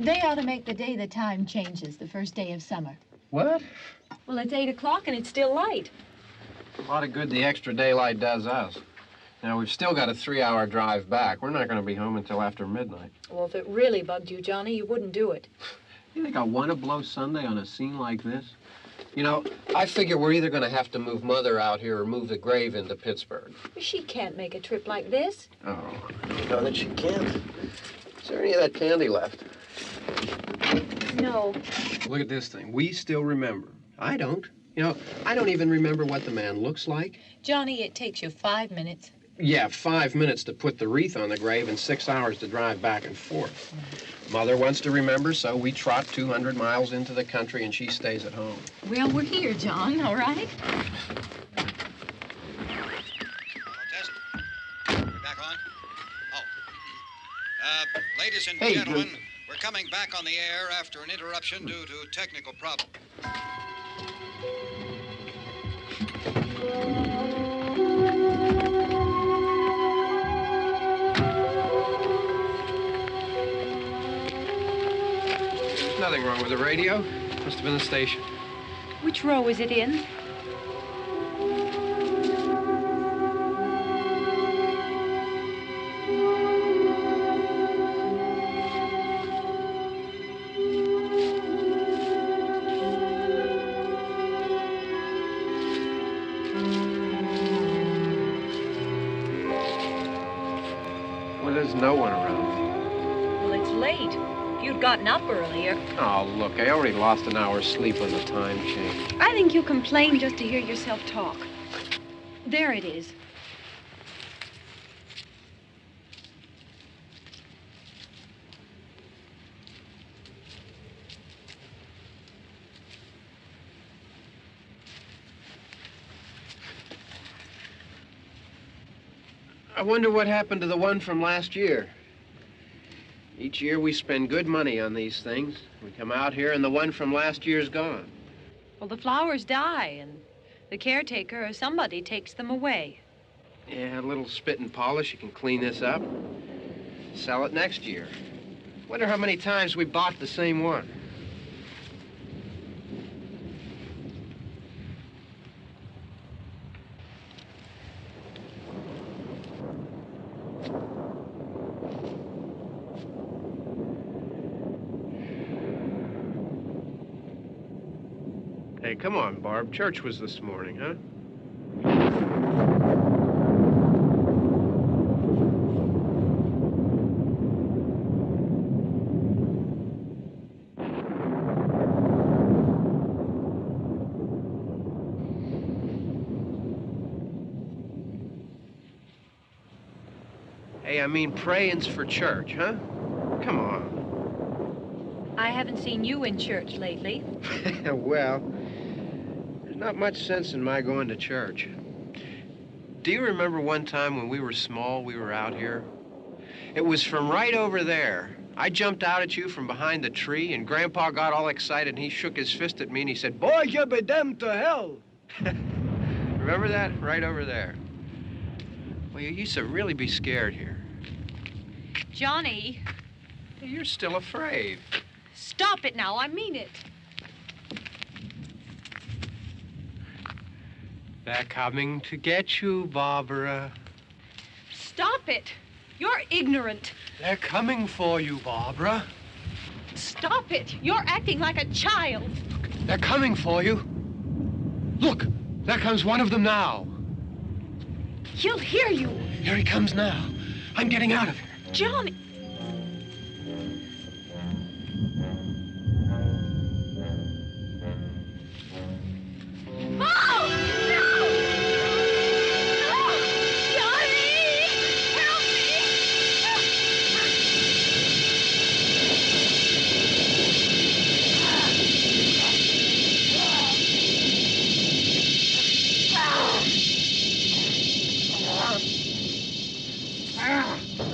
They ought to make the day the time changes, the first day of summer. What? Well, it's 8 o'clock and it's still light. A lot of good the extra daylight does us. Now, we've still got a 3-hour drive back. We're not going to be home until after midnight. Well, if it really bugged you, Johnny, you wouldn't do it. You think I want to blow Sunday on a scene like this? You know, I figure we're either going to have to move Mother out here or move the grave into Pittsburgh. She can't make a trip like this. Oh, you know that she can't. Is there any of that candy left? No. Look at this thing. We still remember. I don't. You know, I don't even remember what the man looks like. Johnny, it takes you 5 minutes. Yeah, 5 minutes to put the wreath on the grave and 6 hours to drive back and forth. Mother wants to remember, so we trot 200 miles into the country and she stays at home. Well, we're here, John, all right? Tess, we're back on? Oh. Ladies and gentlemen, we're coming back on the air after an interruption due to technical problem. There's nothing wrong with the radio. Must have been the station. Which row is it in? Well, there's no one around. Well, it's late. If you'd gotten up earlier. Oh, look, I already lost an hour's sleep on the time change. I think you complain just to hear yourself talk. There it is. I wonder what happened to the one from last year. Each year we spend good money on these things. We come out here and the one from last year's gone. Well, the flowers die, and the caretaker or somebody takes them away. Yeah, a little spit and polish. You can clean this up. Sell it next year. Wonder how many times we bought the same one. Hey, come on, Barb. Church was this morning, huh? Hey, I mean praying's for church, huh? Come on. I haven't seen you in church lately. Well, there's not much sense in my going to church. Do you remember one time when we were small, we were out here? It was from right over there. I jumped out at you from behind the tree, and Grandpa got all excited, and he shook his fist at me, and he said, "Boy, you be damned to hell." Remember that? Right over there. Well, you used to really be scared here. Johnny. You're still afraid. Stop it now. I mean it. They're coming to get you, Barbara. Stop it. You're ignorant. They're coming for you, Barbara. Stop it. You're acting like a child. They're coming for you. Look, there comes one of them now. He'll hear you. Here he comes now. I'm getting out of here. Johnny. Oh! No! No! Johnny! Help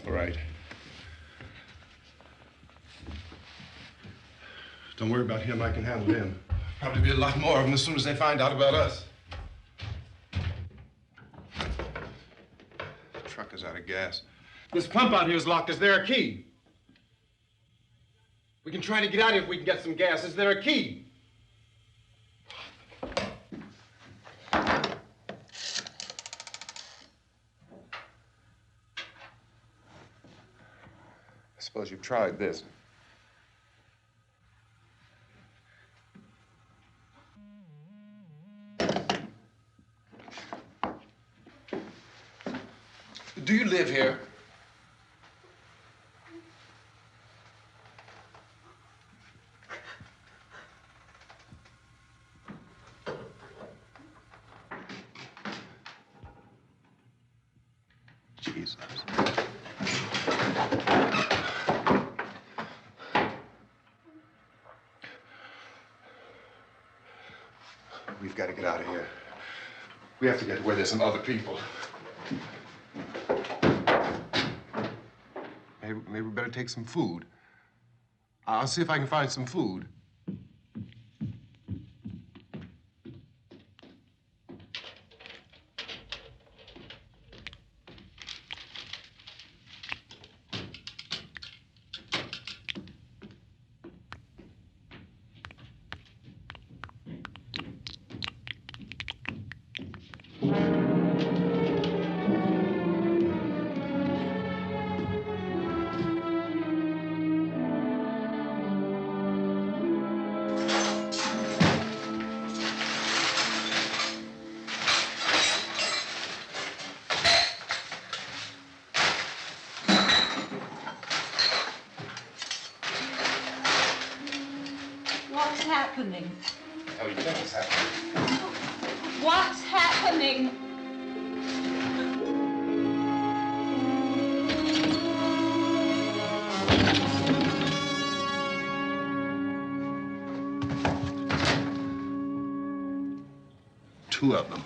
All right. Don't worry about him. I can handle him. Probably be a lot more of them as soon as they find out about us. The truck is out of gas. This pump out here is locked. Is there a key? We can try to get out of here if we can get some gas. Is there a key? I suppose you've tried this. Do you live here? Jesus. We've got to get out of here. We have to get to where there's some other people. Maybe we better take some food. I'll see if I can find some food. What's happening? How do you think it's happening? What's happening? Two of them.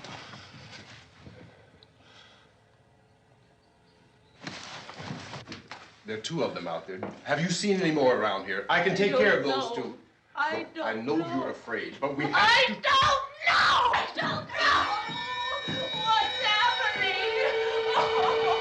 There are two of them out there. Have you seen any more around here? I can take care of those two. I Look, I know you're afraid, but we have I to... don't know! I don't know! What's happening? Oh.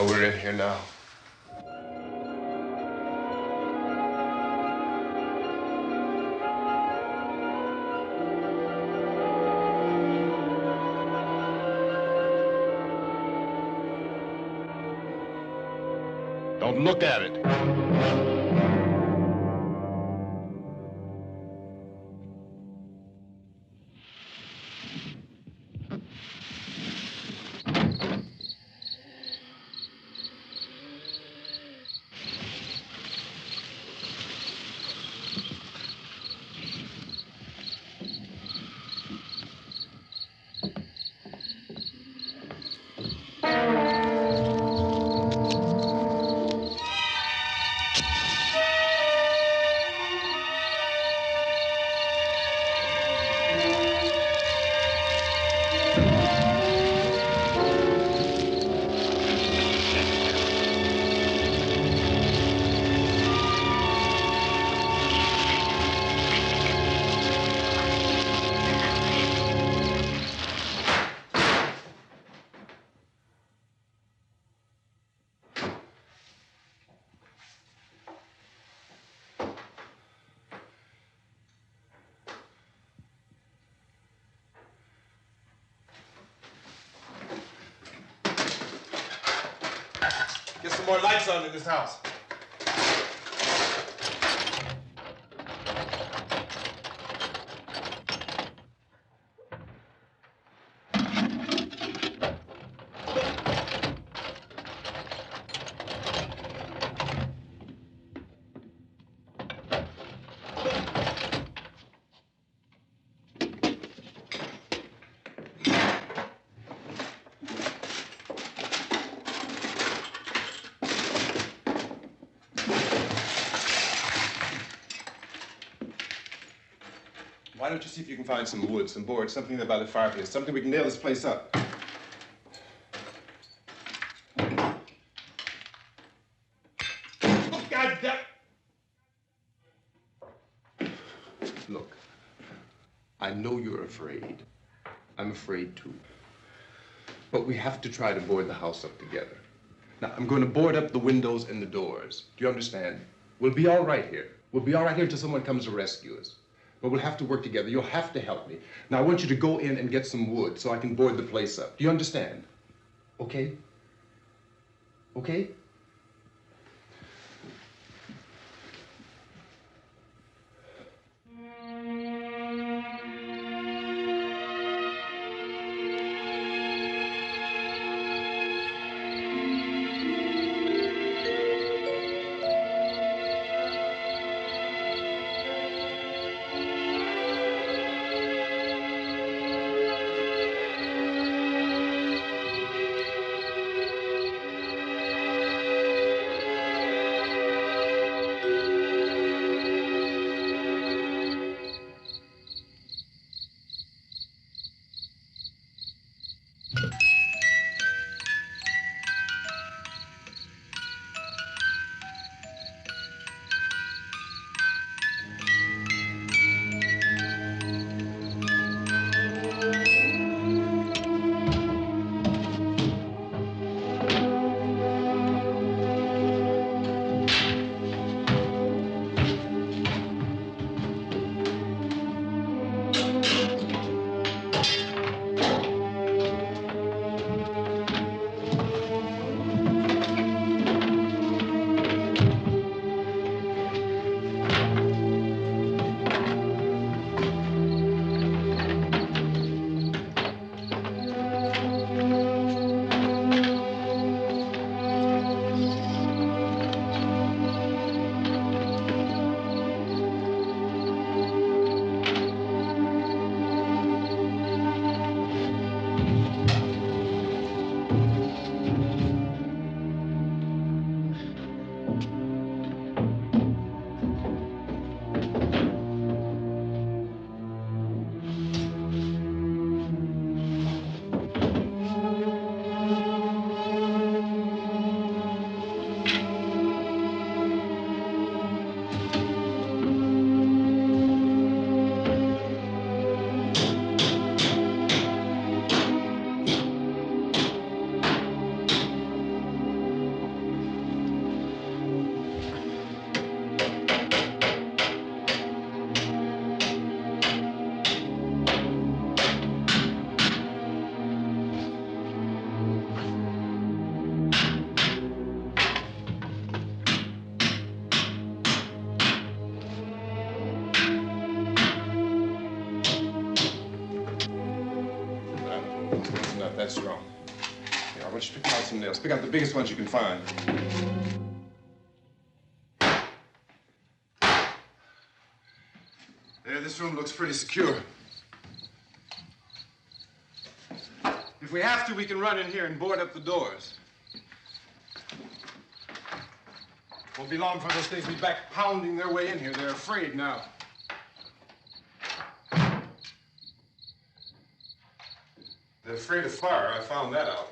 So we're in here now. Don't look at it. Get some more lights on in this house. Why don't you see if you can find some wood, some boards, something there by the fireplace, something we can nail this place up. Oh, God damn! Look, I know you're afraid. I'm afraid too. But we have to try to board the house up together. Now, I'm going to board up the windows and the doors. Do you understand? We'll be all right here. We'll be all right here until someone comes to rescue us. But we'll have to work together. You'll have to help me. Now, I want you to go in and get some wood so I can board the place up. Do you understand? Okay? Okay? Not that strong. Here, I want you to pick out some nails. Pick out the biggest ones you can find. There, this room looks pretty secure. If we have to, we can run in here and board up the doors. Won't be long before those things will be back pounding their way in here. They're afraid now. They're afraid of fire. I found that out.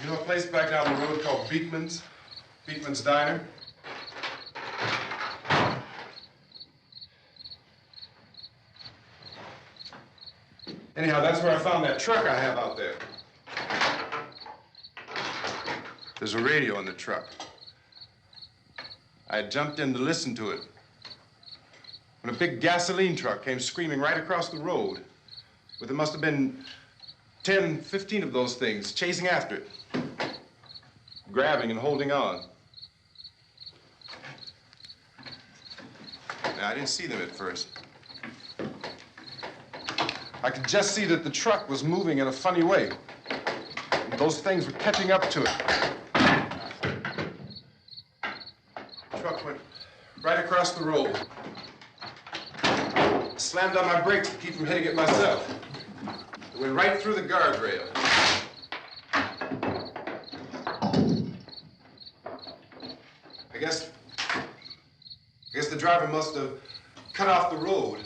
You know a place back down the road called Beekman's? Beekman's Diner? Anyhow, that's where I found that truck I have out there. There's a radio in the truck. I jumped in to listen to it when a big gasoline truck came screaming right across the road. But there must have been 10, 15 of those things chasing after it, grabbing and holding on. Now, I didn't see them at first. I could just see that the truck was moving in a funny way. And those things were catching up to it. The truck went right across the road. Slammed on my brakes to keep from hitting it myself. It went right through the guardrail. I guess the driver must have cut off the road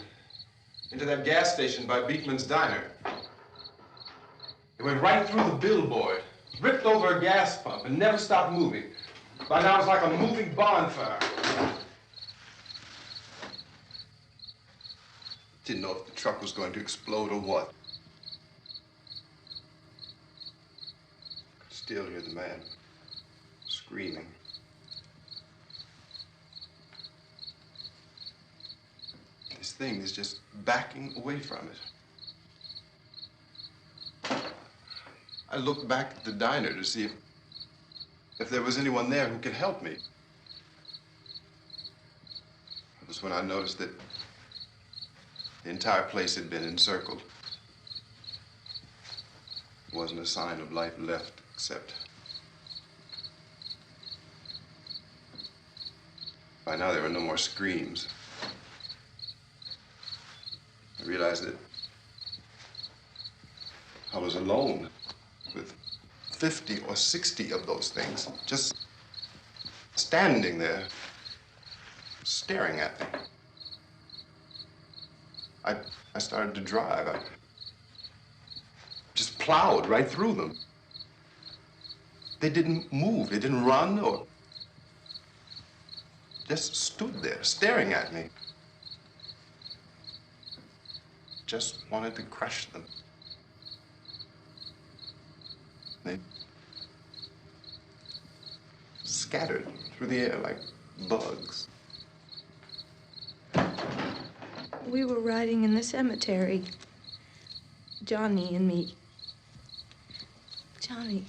into that gas station by Beekman's Diner. It went right through the billboard, ripped over a gas pump, and never stopped moving. By now, it's like a moving bonfire. Didn't know if the truck was going to explode or what. Could still hear the man screaming. This thing is just backing away from it. I looked back at the diner to see if there was anyone there who could help me. It was when I noticed that the entire place had been encircled. There wasn't a sign of life left except by now there were no more screams. I realized that I was alone with 50 or 60 of those things, just standing there, staring at me. I started to drive. I just plowed right through them. They didn't move. They didn't run or just stood there, staring at me. Just wanted to crush them. They scattered through the air like bugs. We were riding in the cemetery, Johnny and me. Johnny.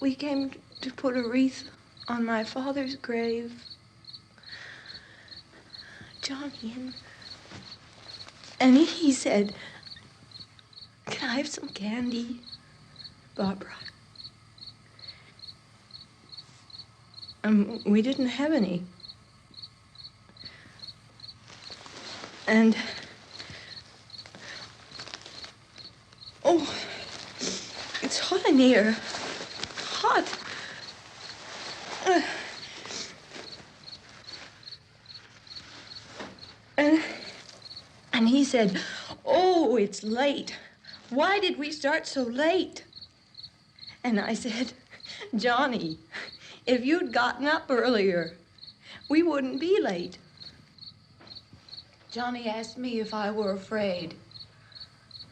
We came to put a wreath on my father's grave. Johnny, and he said, "Can I have some candy, Barbara?" We didn't have any. And, oh, it's hot in here. Hot. And he said, "Oh, it's late. Why did we start so late?" And I said, "Johnny, if you'd gotten up earlier, we wouldn't be late." Johnny asked me if I were afraid.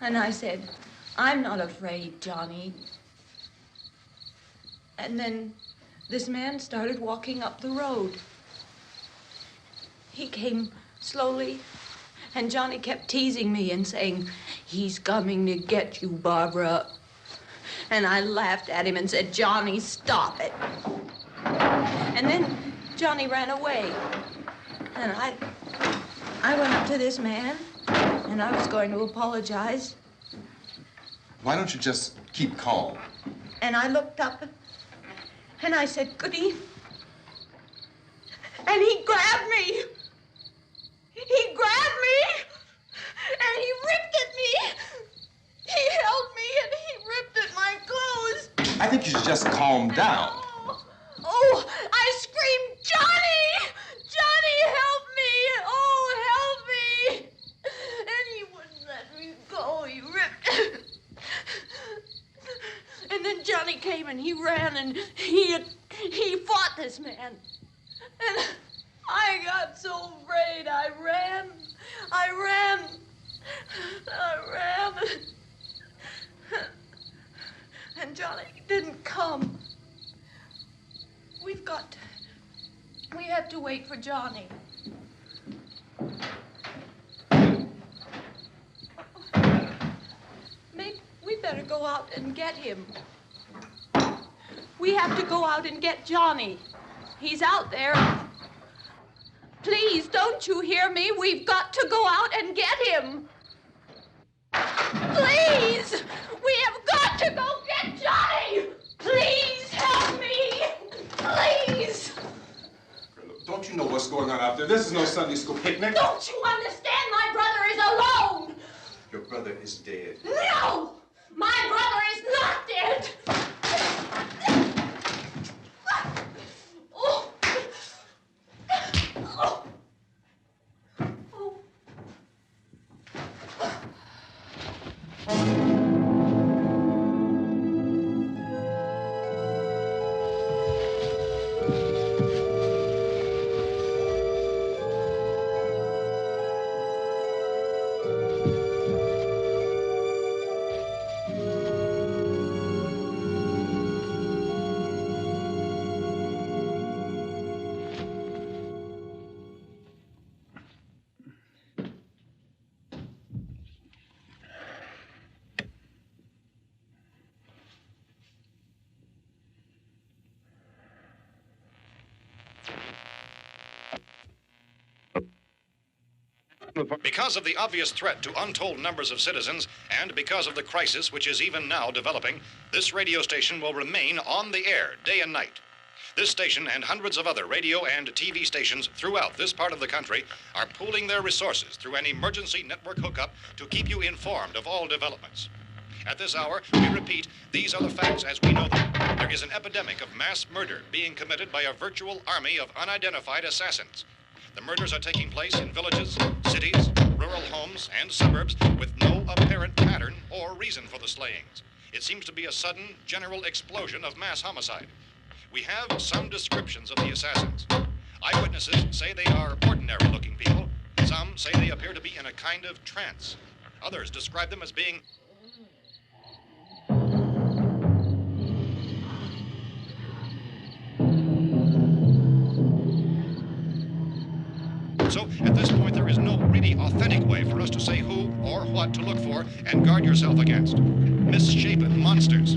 And I said, "I'm not afraid, Johnny." And then this man started walking up the road. He came slowly And Johnny kept teasing me and saying, "He's coming to get you, Barbara." And I laughed at him and said, "Johnny, stop it." And then Johnny ran away. And I went up to this man, and I was going to apologize. Why don't you just keep calm? And I looked up, and I said, "Goody." And he grabbed me. He grabbed me, and he ripped at me. He held me, and he ripped at my clothes. I think you should just calm down. Oh, I screamed, "Johnny! Johnny, help me! Oh, help me!" And he wouldn't let me go. He ripped. And then Johnny came and he ran and he fought this man. And I got so afraid. I ran. And Johnny didn't come. We have to wait for Johnny. Maybe we better go out and get him. We have to go out and get Johnny. He's out there. Please, don't you hear me? We've got to go out and get him. Please! We have got to go get Johnny! Please help me! Please! Don't you know what's going on out there? This is no Sunday school picnic. Don't you understand? My brother is alone! Your brother is dead. No! My brother is not dead! Oh. Oh. Oh. Because of the obvious threat to untold numbers of citizens, and because of the crisis which is even now developing, this radio station will remain on the air day and night. This station and hundreds of other radio and TV stations throughout this part of the country are pooling their resources through an emergency network hookup to keep you informed of all developments. At this hour, we repeat, these are the facts as we know them. There is an epidemic of mass murder being committed by a virtual army of unidentified assassins. The murders are taking place in villages, cities, rural homes, and suburbs with no apparent pattern or reason for the slayings. It seems to be a sudden, general explosion of mass homicide. We have some descriptions of the assassins. Eyewitnesses say they are ordinary-looking people. Some say they appear to be in a kind of trance. Others describe them as being So, at this point, there is no really authentic way for us to say who or what to look for and guard yourself against. Misshapen monsters.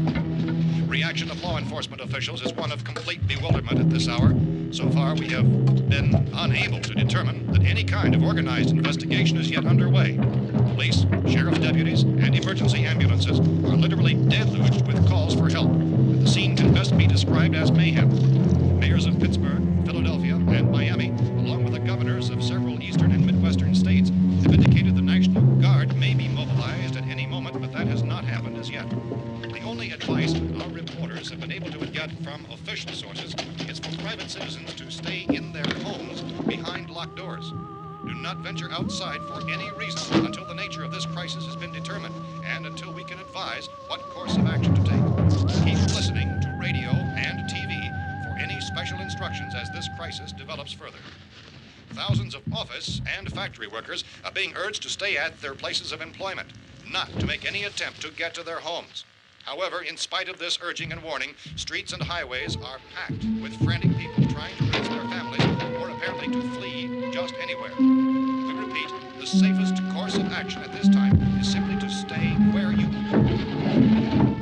Reaction of law enforcement officials is one of complete bewilderment at this hour. So far, we have been unable to determine that any kind of organized investigation is yet underway. Police, sheriff's deputies, and emergency ambulances are literally deluged with calls for help. The scene can best be described as mayhem. Mayors of Pittsburgh, Philadelphia, and Miami, along with the governors of several eastern and midwestern states, have indicated the National Guard may be mobilized at any moment, but that has not happened as yet. The only advice our reporters have been able to get from official sources is for private citizens to stay in their homes behind locked doors. Do not venture outside for any reason until the nature of this crisis has been determined and until we can advise what course of action to take. Keep listening to radio and TV for any special instructions as this crisis develops further. Thousands of office and factory workers are being urged to stay at their places of employment, not to make any attempt to get to their homes. However, in spite of this urging and warning, streets and highways are packed with frantic people trying to reach their families or apparently to flee just anywhere. We repeat, the the safest course of action at this time is simply to stay where you are.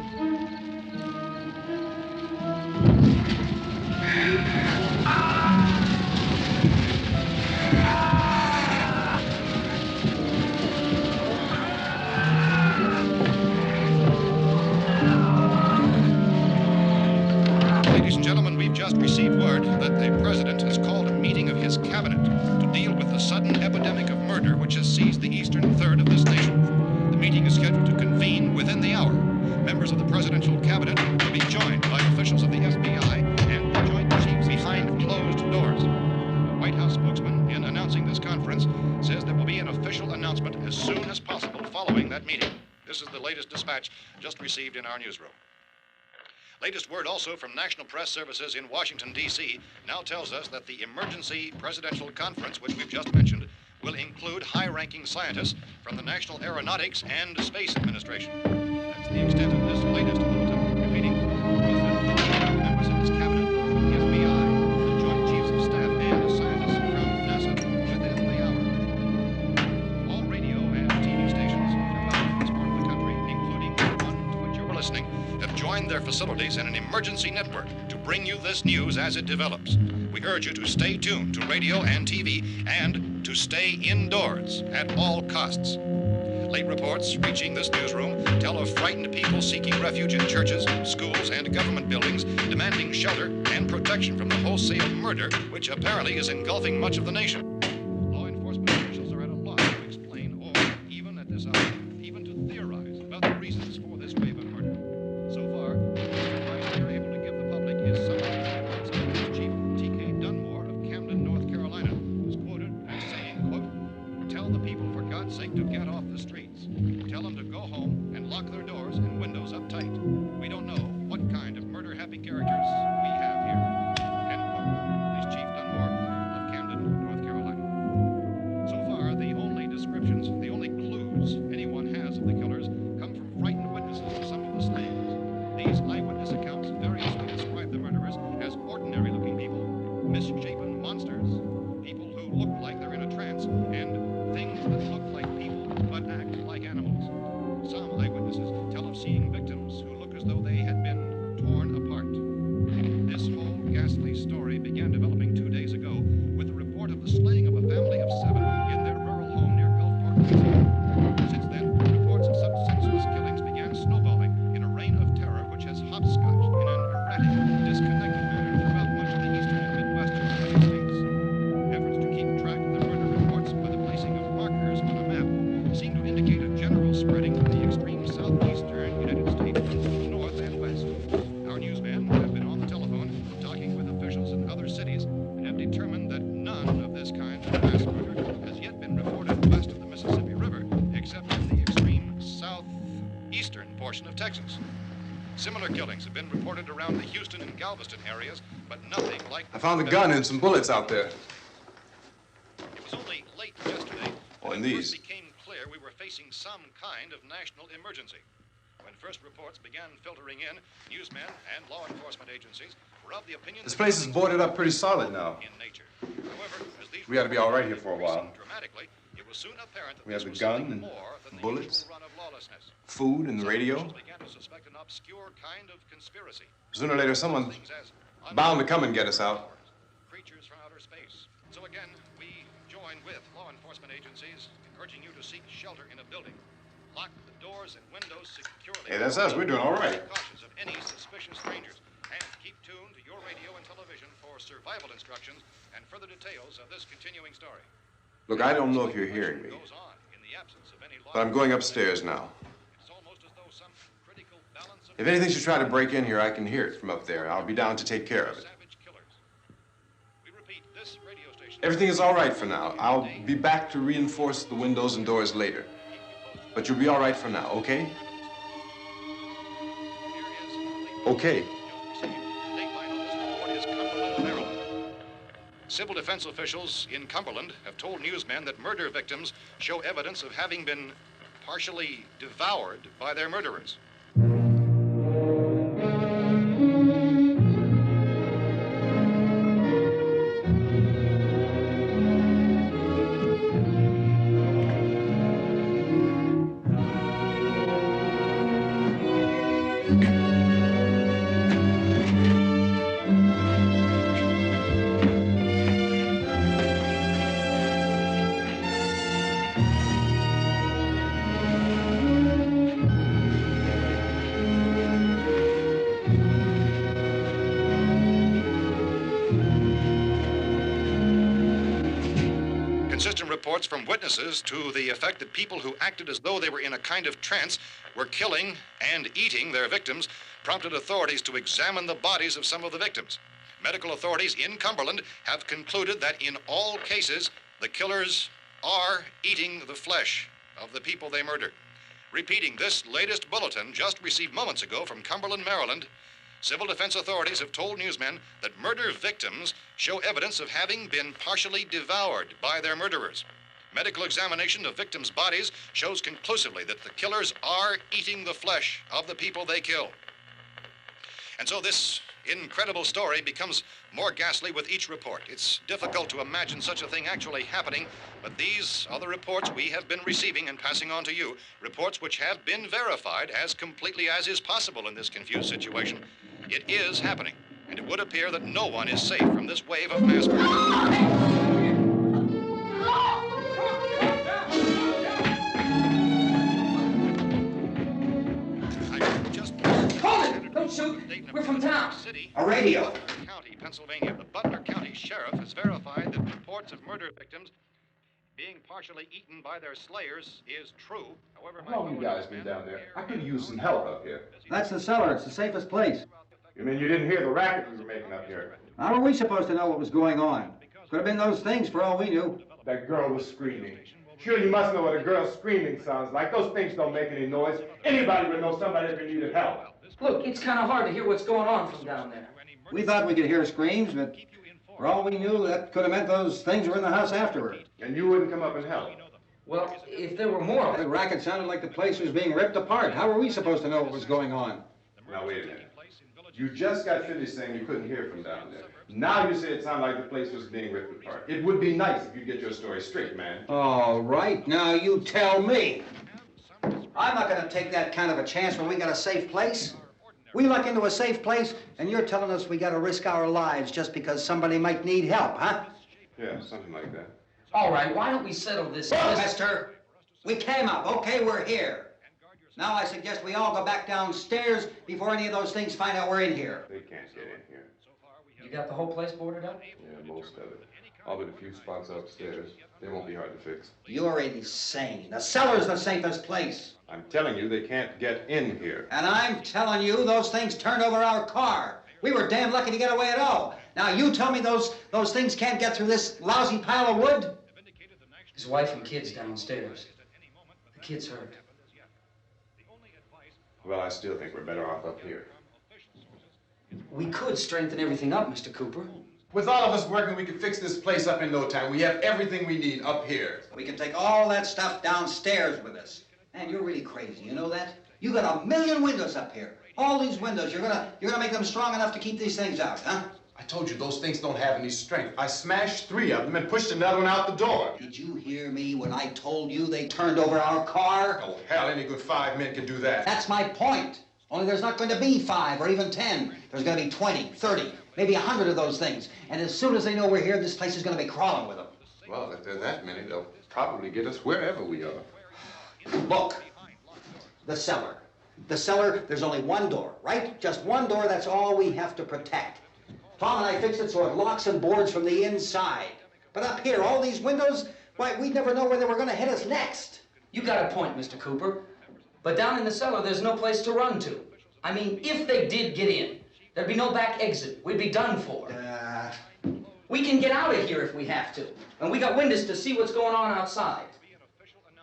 Ladies and gentlemen, we've just received word that the President has called a meeting of his cabinet to deal with the sudden epidemic of murder which has seized the eastern third of this nation. The meeting is scheduled to convene within the hour. Members of the presidential cabinet will be joined by officials of the FBI and the Joint Chiefs behind closed doors. The White House spokesman, in announcing this conference, says there will be an official announcement as soon as possible following that meeting. This is the latest dispatch just received in our newsroom. Latest word also from National Press Services in Washington, D.C. now tells us that the emergency presidential conference, which we've just mentioned, will include high-ranking scientists from the National Aeronautics and Space Administration. That's the extent of this latest bulletin. Repeating, the President, members of his cabinet, the FBI, the Joint Chiefs of Staff, and scientists from NASA within the hour. All radio and TV stations throughout this part of the country, including the one to which you're listening, have joined their facilities in an emergency network to bring you this news as it develops. We urge you to stay tuned to radio and TV and to stay indoors at all costs. Late reports reaching this newsroom tell of frightened people seeking refuge in churches, schools, and government buildings, demanding shelter and protection from the wholesale murder which apparently is engulfing much of the nation. Law enforcement officials are at a loss to explain or, even at this hour, even to theorize about the reasons for this wave of murder. So far, the advice we are able to give the public is some of the efforts of Police Chief T.K. Dunmore of Camden, North Carolina, who's quoted as saying, quote, "Tell the people, for God's sake, to get off the streets. Tell them to go home and lock their doors and windows up tight. We don't know what kind of murder-happy characters we have here." End quote. Police Chief Dunmore of Camden, North Carolina. So far, the only descriptions, the only clues anyone has of the killers come from frightened witnesses to some of the slayings. These eyewitness accounts variously describe the murderers as ordinary-looking people, misshapen monsters, people who look like they're in a trance, and things that look like people but act like animals. Some eyewitnesses tell of seeing victims who look as though they had been torn apart. This whole ghastly story began developing 2 days ago with the report of the slaying of a family of 7 in their rural home near Gulfport, Louisiana. Since then, reports of such senseless killings began snowballing in a reign of terror which has hopscotched in an erratic, disconnected manner throughout much of the eastern and midwestern United States. Efforts to keep track of the murder reports by the placing of markers on a map seem to indicate a general spreading of the extreme southeastern United States from north and west. Our newsmen have been on the telephone talking with officials in other cities and have determined that none of this kind of mass murder has yet been reported west of the Mississippi River, except in the extreme southeastern portion of Texas. Similar killings have been reported around the Houston and Galveston areas, but nothing like... I found a gun and some bullets out there. It was only late yesterday Oh, and that it these. first became clear we were facing some kind of national emergency. When first reports began filtering in, newsmen and law enforcement agencies were of the opinion This that place is killings boarded were up pretty solid now. in nature. However, as these We ought to be all right here for a while. increasing dramatically, it was soon apparent that We have this the was gun something and more than the bullets. usual run of lawlessness. Food and the Some radio. officials began to suspect an obscure kind of conspiracy. Sooner or later, someone's Things as bound to come and get us out. creatures from outer space. So again, we join with law enforcement agencies, urging you to seek shelter in a building. Lock the doors and windows securely. Hey, that's us. We're doing all right. Be cautious of any suspicious strangers, and keep tuned to your radio and television for survival instructions and further details of this continuing story. Look, I don't know if you're hearing me, Goes on in the absence of any law. but I'm going upstairs now. It's almost as though some critical balance of If anything should try to break in here, I can hear it from up there. I'll be down to take care of it. savage killers. We repeat, this radio station. Everything is all right for now. I'll be back to reinforce the windows and doors later. But you'll be all right for now, okay? Okay. Civil defense officials in Cumberland have told newsmen that murder victims show evidence of having been partially devoured by their murderers. Consistent reports from witnesses to the effect that people who acted as though they were in a kind of trance were killing and eating their victims prompted authorities to examine the bodies of some of the victims. Medical authorities in Cumberland have concluded that in all cases, the killers are eating the flesh of the people they murdered. Repeating this latest bulletin just received moments ago from Cumberland, Maryland, civil defense authorities have told newsmen that murder victims show evidence of having been partially devoured by their murderers. Medical examination of victims' bodies shows conclusively that the killers are eating the flesh of the people they kill. And so this incredible story becomes more ghastly with each report. It's difficult to imagine such a thing actually happening, but these are the reports we have been receiving and passing on to you, reports which have been verified as completely as is possible in this confused situation. It is happening, and it would appear that no one is safe from this wave of mass murder. Don't shoot. We're from town. A radio. County, Pennsylvania. The Butler County Sheriff has verified that reports of murder victims being partially eaten by their slayers is true. However, How long you guys been down there? I could use some help up here. That's the cellar. It's the safest place. You mean you didn't hear the racket we were making up here? How are we supposed to know what was going on? Could have been those things for all we knew. That girl was screaming. Sure, you must know what a girl screaming sounds like. Those things don't make any noise. Anybody would know somebody ever needed help. Look, it's kind of hard to hear what's going on from down there. We thought we could hear screams, but for all we knew, that could have meant those things were in the house afterward. And you wouldn't come up and help? Well, if there were more... The racket sounded like the place was being ripped apart. How were we supposed to know what was going on? Now, wait a minute. You just got finished saying you couldn't hear from down there. Now you say it sounded like the place was being ripped apart. It would be nice if you'd get your story straight, man. All right, now you tell me. I'm not going to take that kind of a chance when we got a safe place. We luck into a safe place, and you're telling us we got to risk our lives just because somebody might need help, huh? Yeah, something like that. All right, why don't we settle this? Look, mister, we came up. Okay, we're here. Now I suggest we all go back downstairs before any of those things find out we're in here. They can't get in here. You got the whole place boarded up? Yeah, most of it. All but a few spots upstairs. They won't be hard to fix. You're insane. The cellar's the safest place. I'm telling you, they can't get in here. And I'm telling you, those things turned over our car. We were damn lucky to get away at all. Now you tell me those things can't get through this lousy pile of wood? His wife and kids downstairs. The kid's hurt. Well, I still think we're better off up here. We could strengthen everything up, Mr. Cooper. With all of us working, we can fix this place up in no time. We have everything we need up here. We can take all that stuff downstairs with us. Man, you're really crazy, you know that? You got 1,000,000 windows up here. All these windows, you're gonna make them strong enough to keep these things out, huh? I told you, those things don't have any strength. I smashed 3 of them and pushed another one out the door. Did you hear me when I told you they turned over our car? Oh, hell, any good 5 men can do that. That's my point. Only there's not going to be 5 or even 10. There's going to be 20, 30, maybe 100 of those things. And as soon as they know we're here, this place is going to be crawling with them. Well, if there are that many, they'll probably get us wherever we are. Look, the cellar. The cellar, there's only one door, right? Just one door, that's all we have to protect. Tom and I fixed it so it locks and boards from the inside. But up here, all these windows, why, we'd never know where they were going to hit us next. You got a point, Mr. Cooper. But down in the cellar, there's no place to run to. I mean, if they did get in, there'd be no back exit. We'd be done for. We can get out of here if we have to. And we got windows to see what's going on outside.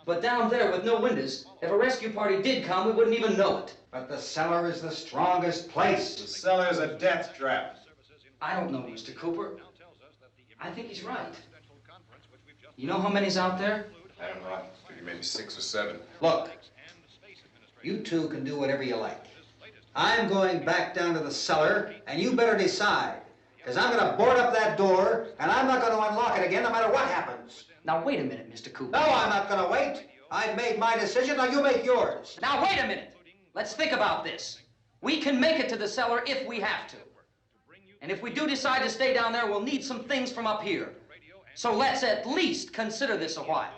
But down there with no windows, if a rescue party did come, we wouldn't even know it. But the cellar is the strongest place. The cellar's a death trap. I don't know, Mr. Cooper. I think he's right. You know how many's out there? I don't know. I figure maybe 6 or 7. Look, you two can do whatever you like. I'm going back down to the cellar, and you better decide. Because I'm going to board up that door, and I'm not going to unlock it again no matter what happens. Now, wait a minute, Mr. Cooper. No, I'm not going to wait. I've made my decision, now you make yours. Now, wait a minute. Let's think about this. We can make it to the cellar if we have to. And if we do decide to stay down there, we'll need some things from up here. So let's at least consider this a while.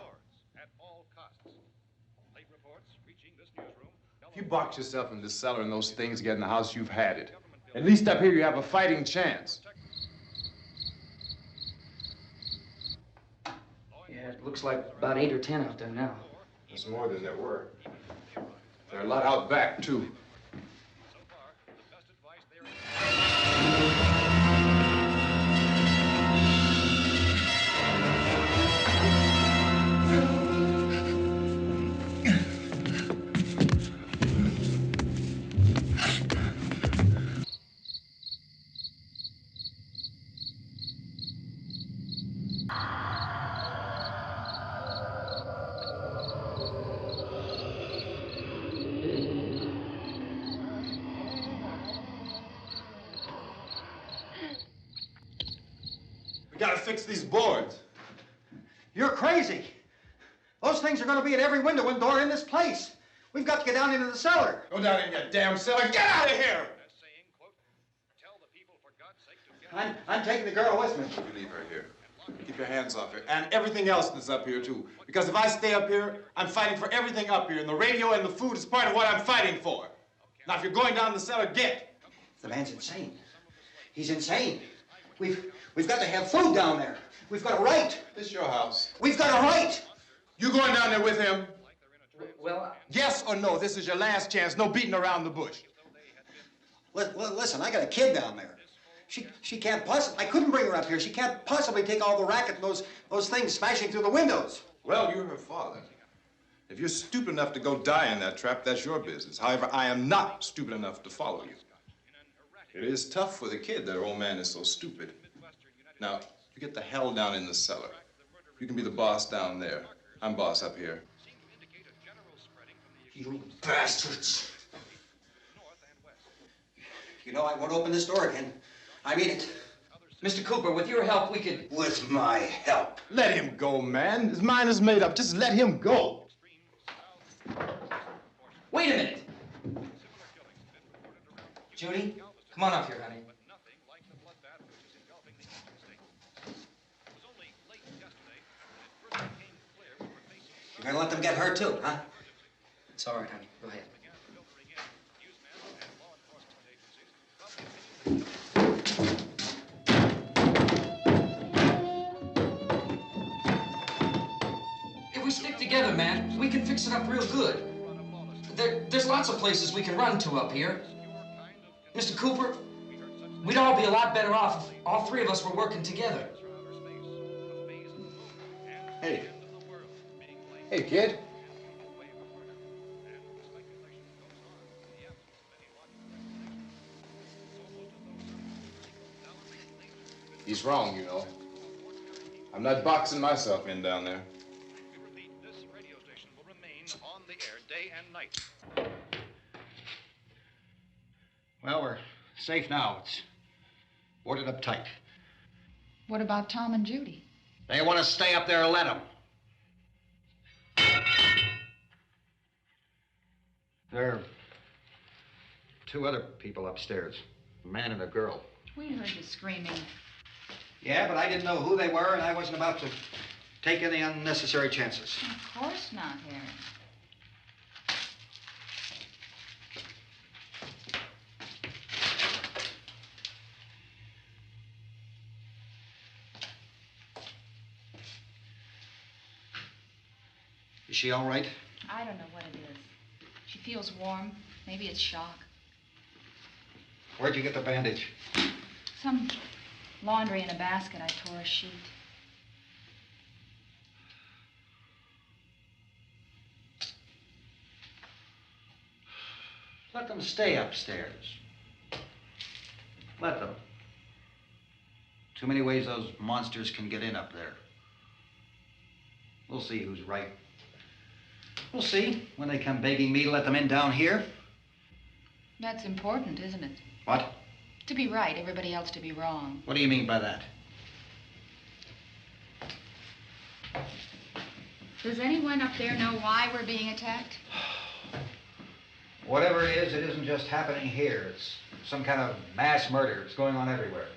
If you box yourself in this cellar and those things get in the house, you've had it. At least up here you have a fighting chance. Yeah, looks like about 8 or 10 out there now. There's more than there were. There are a lot out back, too. We gotta fix these boards. You're crazy. Those things are going to be at every window and door in this place. We've got to get down into the cellar. Go down in your damn cellar. Get out of here! I'm taking the girl with me. You leave her here. Keep your hands off her. And everything else that's up here, too. Because if I stay up here, I'm fighting for everything up here. And the radio and the food is part of what I'm fighting for. Now, if you're going down the cellar, get. The man's insane. He's insane. We've got to have food down there. We've got a right. This is your house. We've got a right. You going down there with him? Well, Yes or no? This is your last chance. No beating around the bush. Listen, I got a kid down there. She can't possibly, I couldn't bring her up here. She can't possibly take all the racket and those things smashing through the windows. Well, you're her father. If you're stupid enough to go die in that trap, that's your business. However, I am not stupid enough to follow you. It is tough for the kid that old man is so stupid. Now, you get the hell down in the cellar. You can be the boss down there. I'm boss up here. You bastards. You know, I won't open this door again. I mean it. Mr. Cooper, with your help, we could... With my help. Let him go, man. His mind is made up. Just let him go. Wait a minute. Judy, come on up here, honey. You're gonna let them get hurt too, huh? It's all right, honey. Go ahead. If we stick together, man, we can fix it up real good. There's lots of places we can run to up here. Mr. Cooper, we'd all be a lot better off if all three of us were working together. Hey. Hey, kid. He's wrong, you know. I'm not boxing myself in down there. This radio station will remain on the air day and night. Well, we're safe now. It's boarded up tight. What about Tom and Judy? They want to stay up there, let them. There are two other people upstairs, a man and a girl. We heard the screaming. Yeah, but I didn't know who they were, and I wasn't about to take any unnecessary chances. Of course not, Harry. Is she all right? I don't know what it is. She feels warm. Maybe it's shock. Where'd you get the bandage? Some laundry in a basket. I tore a sheet. Let them stay upstairs. Let them. Too many ways those monsters can get in up there. We'll see who's right. We'll see when they come begging me to let them in down here. That's important, isn't it? What? To be right, everybody else to be wrong. What do you mean by that? Does anyone up there know why we're being attacked? Whatever it isn't just happening here. It's some kind of mass murder. It's going on everywhere.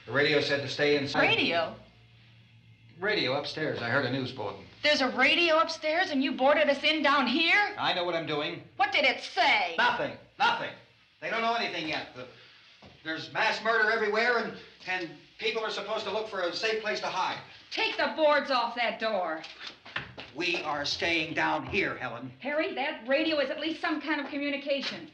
The radio said to stay inside. Radio? Radio upstairs. I heard a news bulletin. There's a radio upstairs and you boarded us in down here? I know what I'm doing. What did it say? Nothing. Nothing. They don't know anything yet. There's mass murder everywhere, and people are supposed to look for a safe place to hide. Take the boards off that door. We are staying down here, Helen. Harry, that radio is at least some kind of communication.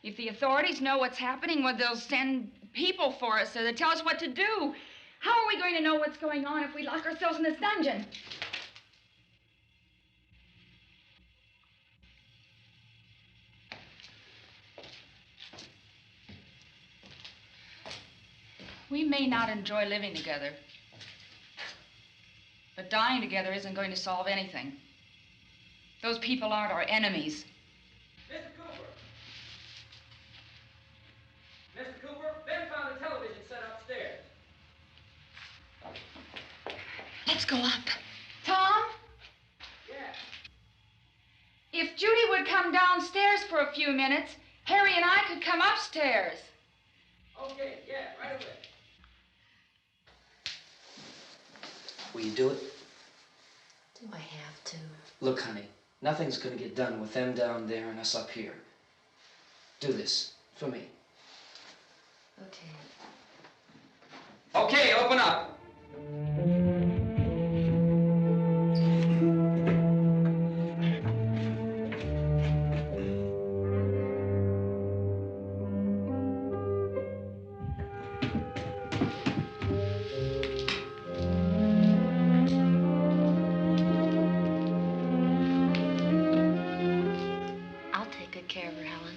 If the authorities know what's happening, well, they'll send people for us, so they'll tell us what to do. How are we going to know what's going on if we lock ourselves in this dungeon? We may not enjoy living together, but dying together isn't going to solve anything. Those people aren't our enemies. Mr. Cooper! Mr. Cooper, Ben found a television set upstairs. Let's go up. Tom? Yeah. If Judy would come downstairs for a few minutes, Harry and I could come upstairs. Okay, yeah, right away. Will you do it? Do I have to? Look, honey, nothing's gonna get done with them down there and us up here. Do this for me. Okay. Okay, open up. I'll take good care of her, Helen.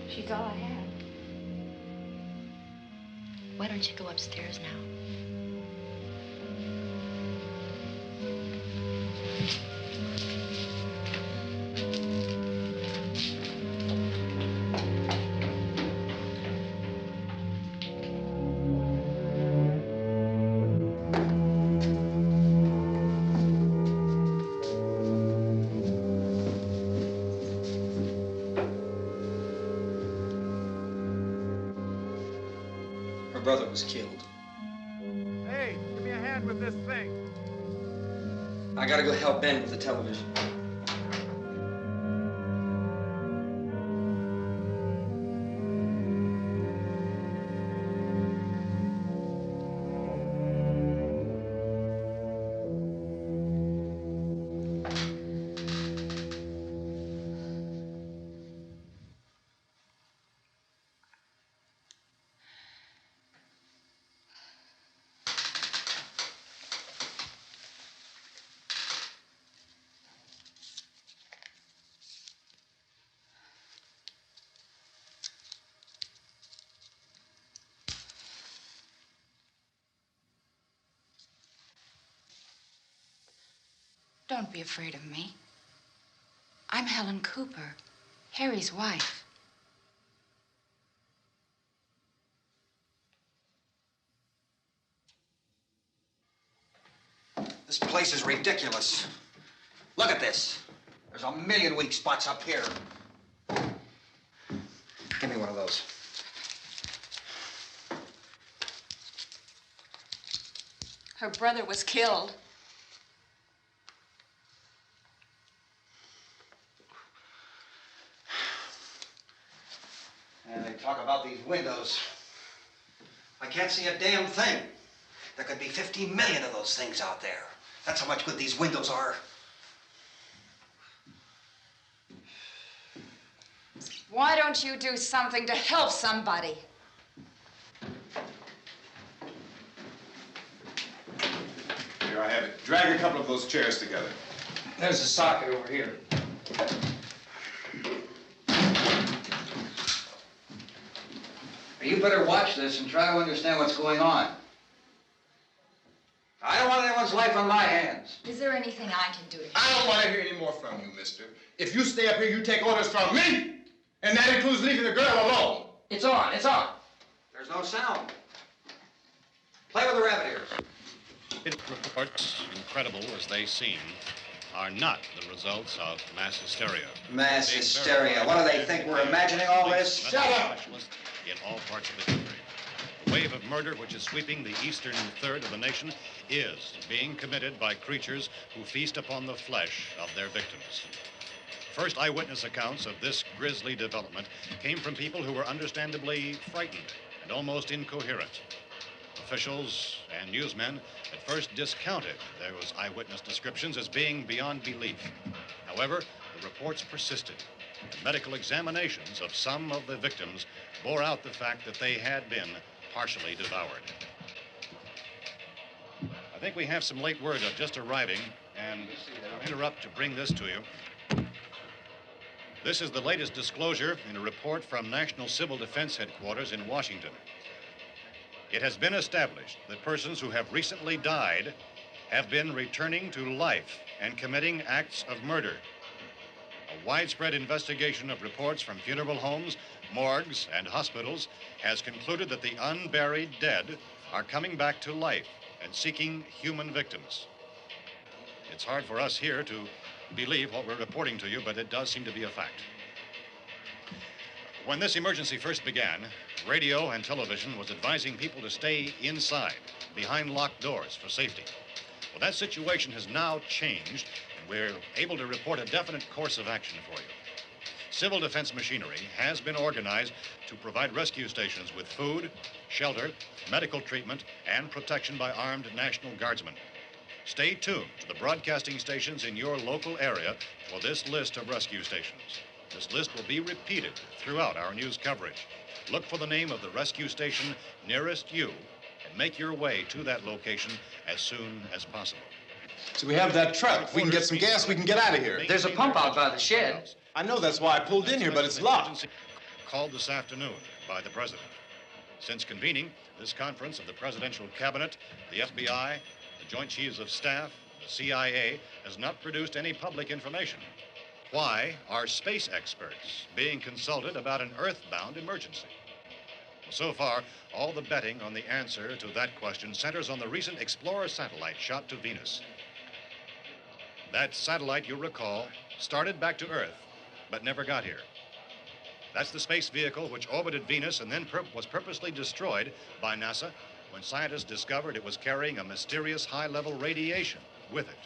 She's all I have. Why don't you go upstairs now? Her brother was killed. Hey, give me a hand with this thing. I gotta go help Ben with the television. Don't be afraid of me. I'm Helen Cooper, Harry's wife. This place is ridiculous. Look at this. There's a million weak spots up here. Give me one of those. Her brother was killed. And they talk about these windows. I can't see a damn thing. There could be 50 million of those things out there. That's how much good these windows are. Why don't you do something to help somebody? Here, I have it. Drag a couple of those chairs together. There's a socket over here. You better watch this and try to understand what's going on. I don't want anyone's life on my hands. Is there anything I can do to help? I don't want to hear any more from you, mister. If you stay up here, you take orders from me. And that includes leaving the girl alone. It's on, it's on. There's no sound. Play with the rabbit ears. Reports, incredible as they seem, are not the results of mass hysteria. Mass hysteria. What do they think? We're imagining all this? Shut up! In all parts of the country. The wave of murder which is sweeping the eastern third of the nation is being committed by creatures who feast upon the flesh of their victims. First eyewitness accounts of this grisly development came from people who were understandably frightened and almost incoherent. officials and newsmen at first discounted those eyewitness descriptions as being beyond belief. However, the reports persisted. And medical examinations of some of the victims bore out the fact that they had been partially devoured. I think we have some late word just arriving, and I'll interrupt to bring this to you. This is the latest disclosure in a report from National Civil Defense Headquarters in Washington. It has been established that persons who have recently died have been returning to life and committing acts of murder. A widespread investigation of reports from funeral homes, morgues, and hospitals has concluded that the unburied dead are coming back to life and seeking human victims. It's hard for us here to believe what we're reporting to you, but it does seem to be a fact. When this emergency first began, radio and television was advising people to stay inside, behind locked doors for safety. Well, that situation has now changed, and we're able to report a definite course of action for you. Civil defense machinery has been organized to provide rescue stations with food, shelter, medical treatment, and protection by armed National Guardsmen. Stay tuned to the broadcasting stations in your local area for this list of rescue stations. This list will be repeated throughout our news coverage. Look for the name of the rescue station nearest you and make your way to that location as soon as possible. So we have that truck. If we can get some gas, we can get out of here. There's a pump out by the shed. I know, that's why I pulled in here, but it's locked. Called this afternoon by the president. Since convening this conference of the presidential cabinet, the FBI, the Joint Chiefs of Staff, the CIA has not produced any public information. Why are space experts being consulted about an earthbound emergency? Well, so far, all the betting on the answer to that question centers on the recent Explorer satellite shot to Venus. That satellite, you'll recall, started back to Earth, but never got here. That's the space vehicle which orbited Venus and then was purposely destroyed by NASA when scientists discovered it was carrying a mysterious high-level radiation with it.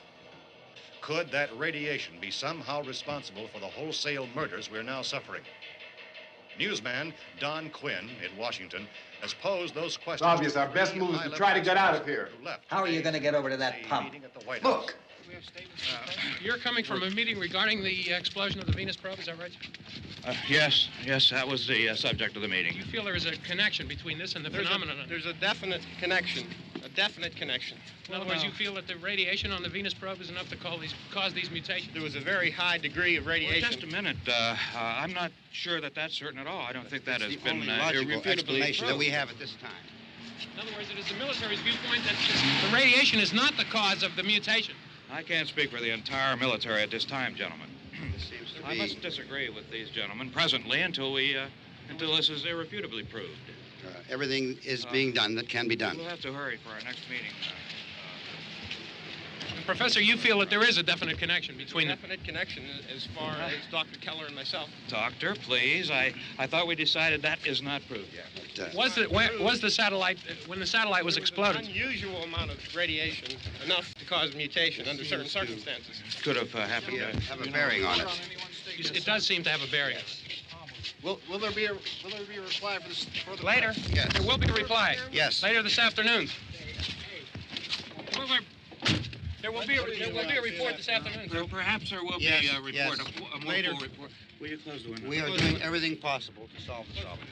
Could that radiation be somehow responsible for the wholesale murders we're now suffering? Newsman Don Quinn in Washington has posed those questions. It's obvious our best move is to try to get out of here. How are you going to get over to that pump? Look! You're coming from a meeting regarding the explosion of the Venus probe, is that right? Yes, that was the subject of the meeting. Do you feel there is a connection between this and the phenomenon? There's a definite connection. In other words, you feel that the radiation on the Venus probe is enough to cause these mutations? There was a very high degree of radiation. Well, just a minute. I'm not sure that that's certain at all. I don't think that has been logical explanation that we have at this time. In other words, it is the military's viewpoint that the radiation is not the cause of the mutation. I can't speak for the entire military at this time, gentlemen. This seems to be... I must disagree with these gentlemen presently until this is irrefutably proved. Everything is being done that can be done. We'll have to hurry for our next meeting. Professor, you feel that there is a definite connection between them? Definite connection as far as Dr. Keller and myself. Doctor, please. I thought we decided that is not proved yet. But, was the satellite, when the satellite was exploded? An unusual amount of radiation, enough to cause mutation under certain circumstances. Could have happened. have a bearing on it. It does seem to have a bearing. Will there be a reply for the Later? Yes. There will be a reply. Yes. Later this afternoon. There will be a report this afternoon. Perhaps there will be a report. Yes. A Later. full report. Will you close the window? We are doing everything possible to solve the problem.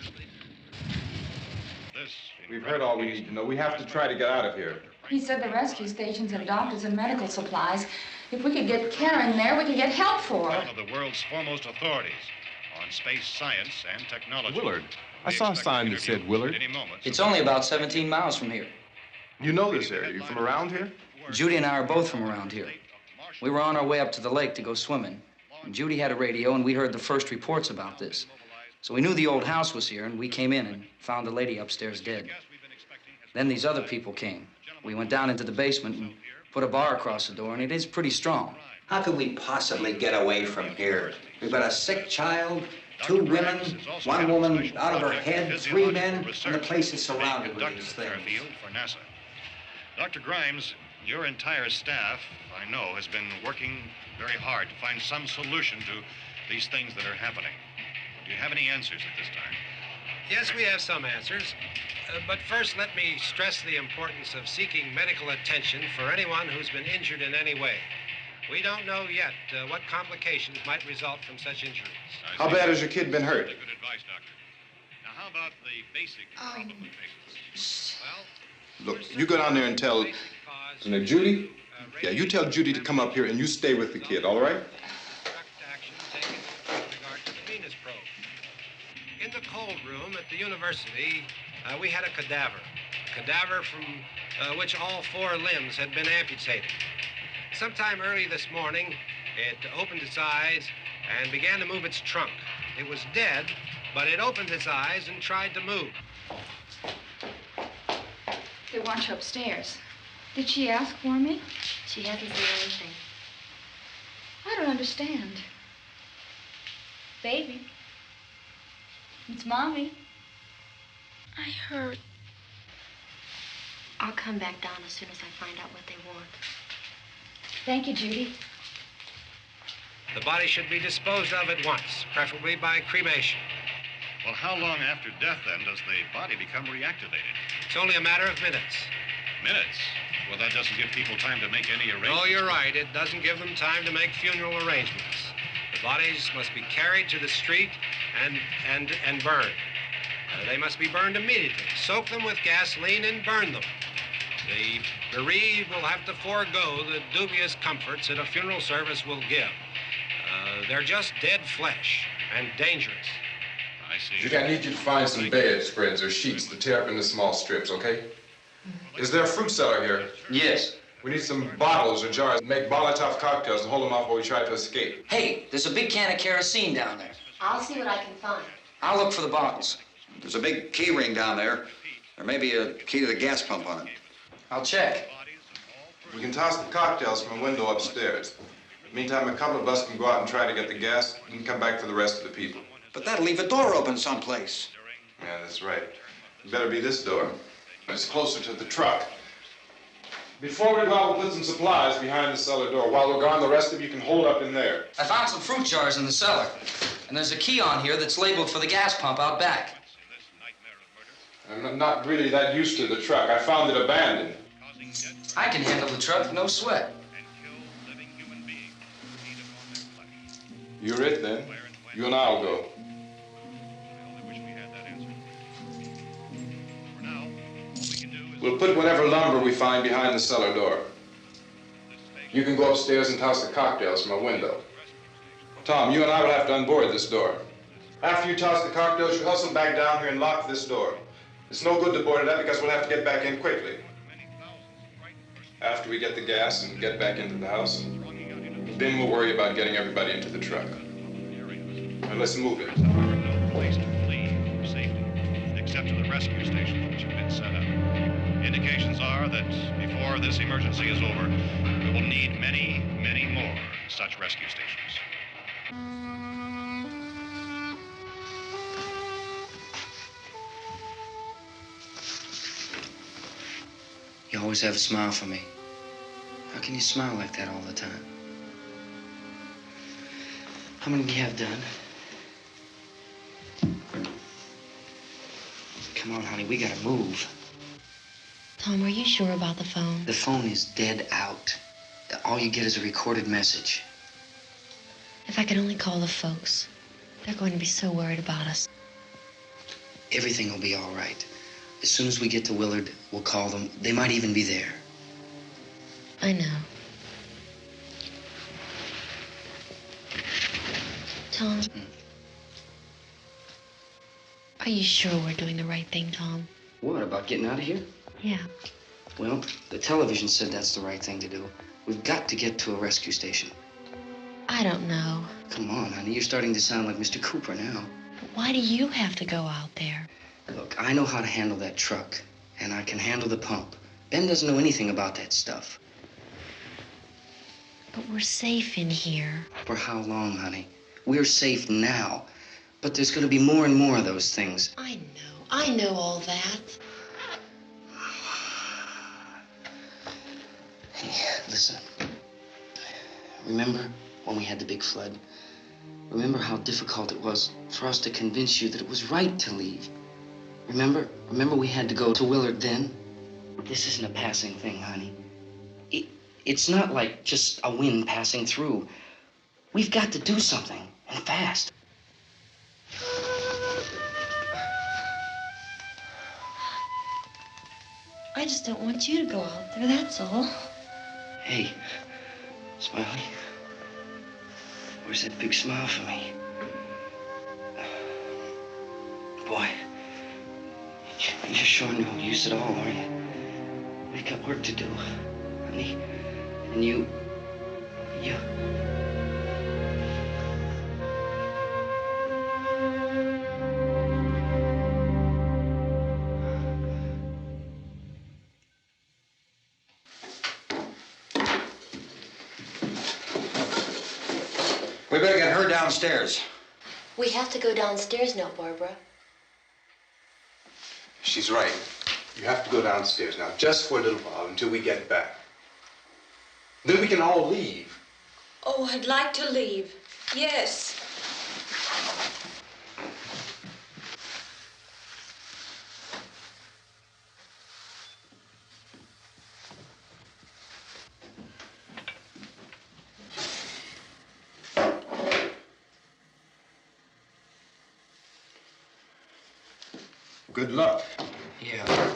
We've heard all we need to know. We have to try to get out of here. He said the rescue stations have doctors and medical supplies. If we could get care in there, we could get help for her. One of the world's foremost authorities on space science and technology. Willard. I saw a sign that said Willard. It's only about 17 miles from here. You know this area. You from around here? Judy and I are both from around here. We were on our way up to the lake to go swimming. And Judy had a radio, and we heard the first reports about this. So we knew the old house was here, and we came in and found the lady upstairs dead. Then these other people came. We went down into the basement and put a bar across the door, and it is pretty strong. How could we possibly get away from here? We've got a sick child, 2 women, 1 woman out of her head, 3 men, and the place is surrounded with these things. For NASA. Dr. Grimes, your entire staff, I know, has been working very hard to find some solution to these things that are happening. Do you have any answers at this time? Yes, we have some answers. But first, let me stress the importance of seeking medical attention for anyone who's been injured in any way. We don't know yet what complications might result from such injuries. How bad has your kid been hurt? Good advice, Doctor. Now, how about the basic problem with patients? Well, Look, you go down there and tell... Now, Judy? Yeah, you tell Judy to come up here and you stay with the kid, all right? In the cold room at the university, we had a cadaver from which all 4 limbs had been amputated. Sometime early this morning, it opened its eyes and began to move its trunk. It was dead, but it opened its eyes and tried to move. They want you upstairs. Did she ask for me? She hasn't said anything. I don't understand. Baby. It's Mommy. I heard. I'll come back down as soon as I find out what they want. Thank you, Judy. The body should be disposed of at once, preferably by cremation. Well, how long after death, then, does the body become reactivated? It's only a matter of minutes. Minutes? Well, that doesn't give people time to make any arrangements. No, you're right. It doesn't give them time to make funeral arrangements. The bodies must be carried to the street and burned. They must be burned immediately. Soak them with gasoline and burn them. The bereaved will have to forego the dubious comforts that a funeral service will give. They're just dead flesh and dangerous. I see. Judy, I need you to find some bedspreads or sheets to tear up into small strips, okay? Is there a fruit cellar here? Yes. We need some bottles or jars to make Molotov cocktails and hold them off while we try to escape. Hey, there's a big can of kerosene down there. I'll see what I can find. I'll look for the bottles. There's a big key ring down there. There may be a key to the gas pump on it. I'll check. We can toss the cocktails from a window upstairs. Meantime, a couple of us can go out and try to get the gas and come back for the rest of the people. But that'll leave a door open someplace. Yeah, that's right. It better be this door. It's closer to the truck. Before we go out, we'll put some supplies behind the cellar door. While we're gone, the rest of you can hold up in there. I found some fruit jars in the cellar. And there's a key on here that's labeled for the gas pump out back. I'm not really that used to the truck. I found it abandoned. I can handle the truck, no sweat. You're it, then. You and I'll go. We'll put whatever lumber we find behind the cellar door. You can go upstairs and toss the cocktails from a window. Tom, you and I will have to unboard this door. After you toss the cocktails, you hustle back down here and lock this door. It's no good to board it up because we'll have to get back in quickly. After we get the gas and get back into the house, then we'll worry about getting everybody into the truck. Now let's move it. No place to flee for safety, except to the rescue stations which have been set up. Indications are that before this emergency is over, we will need many, many more such rescue stations. You always have a smile for me. How can you smile like that all the time? How many do you have done? Come on, honey, we gotta move. Tom, are you sure about the phone? The phone is dead out. All you get is a recorded message. If I could only call the folks. They're going to be so worried about us. Everything will be all right. As soon as we get to Willard, we'll call them. They might even be there. I know. Tom, are you sure we're doing the right thing, Tom? What, about getting out of here? Yeah. Well, the television said that's the right thing to do. We've got to get to a rescue station. I don't know. Come on, honey, you're starting to sound like Mr. Cooper now. But why do you have to go out there? Look, I know how to handle that truck, and I can handle the pump. Ben doesn't know anything about that stuff. But we're safe in here. For how long, honey? We're safe now. But there's going to be more and more of those things. I know all that. Hey, listen. Remember when we had the big flood? Remember how difficult it was for us to convince you that it was right to leave? Remember we had to go to Willard then? This isn't a passing thing, honey. It's not like just a wind passing through. We've got to do something, and fast. I just don't want you to go out there, that's all. Hey, Smiley, where's that big smile for me? Boy, you're sure no use at all, are you? We've got work to do, honey. And you... We better get her downstairs. We have to go downstairs now, Barbara. She's right. You have to go downstairs now, just for a little while, until we get back. Then we can all leave. Oh, I'd like to leave. Yes. Good luck. Yeah.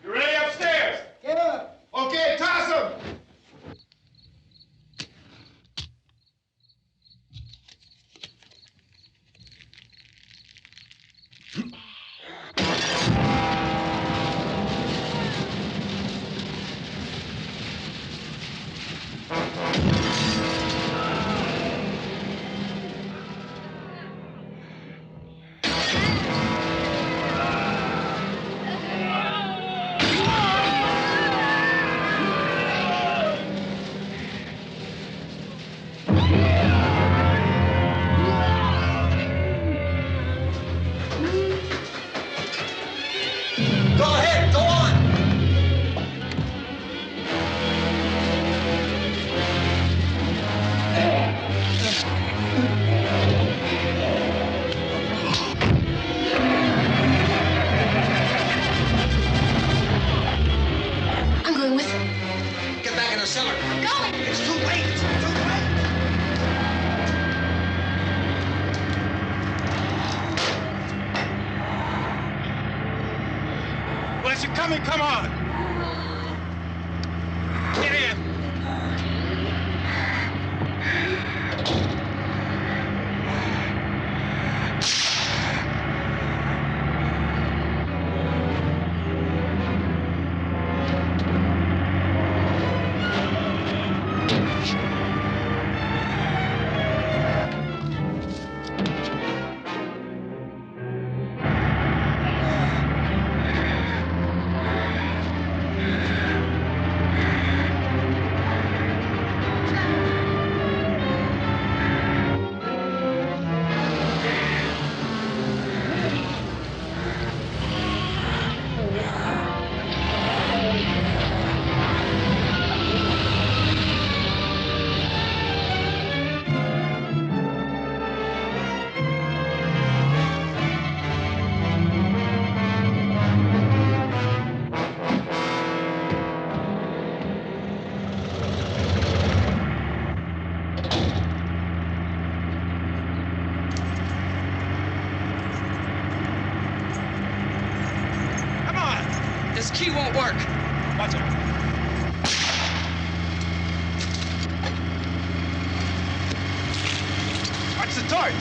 You ready upstairs? Yeah. Okay, toss him. Go ahead, go on. I'm going with him. Get back in the cellar. I'm going. It's too late. It's too late. Well, as you're coming, come on. Get in. This key won't work. Watch it. Watch the torch!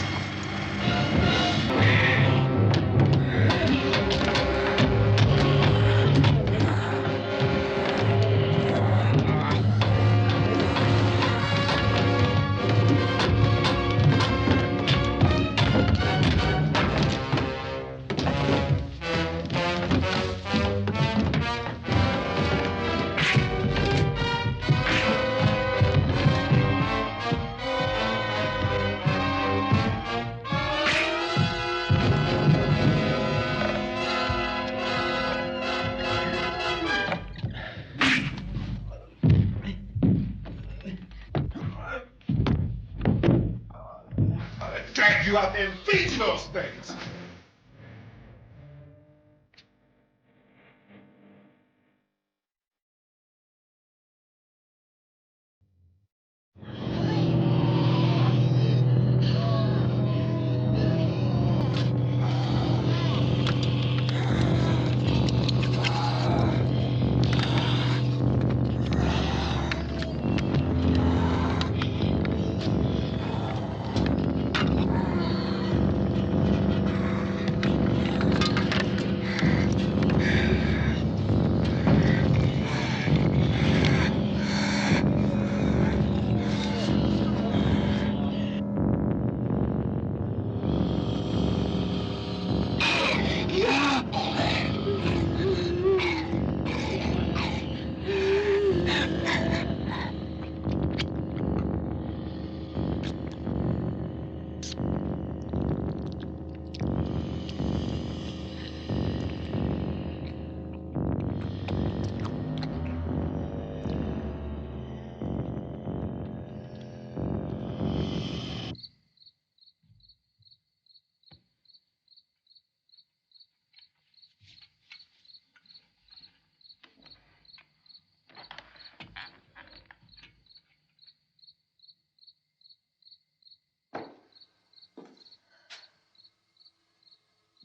Drag you out there and feed you those things.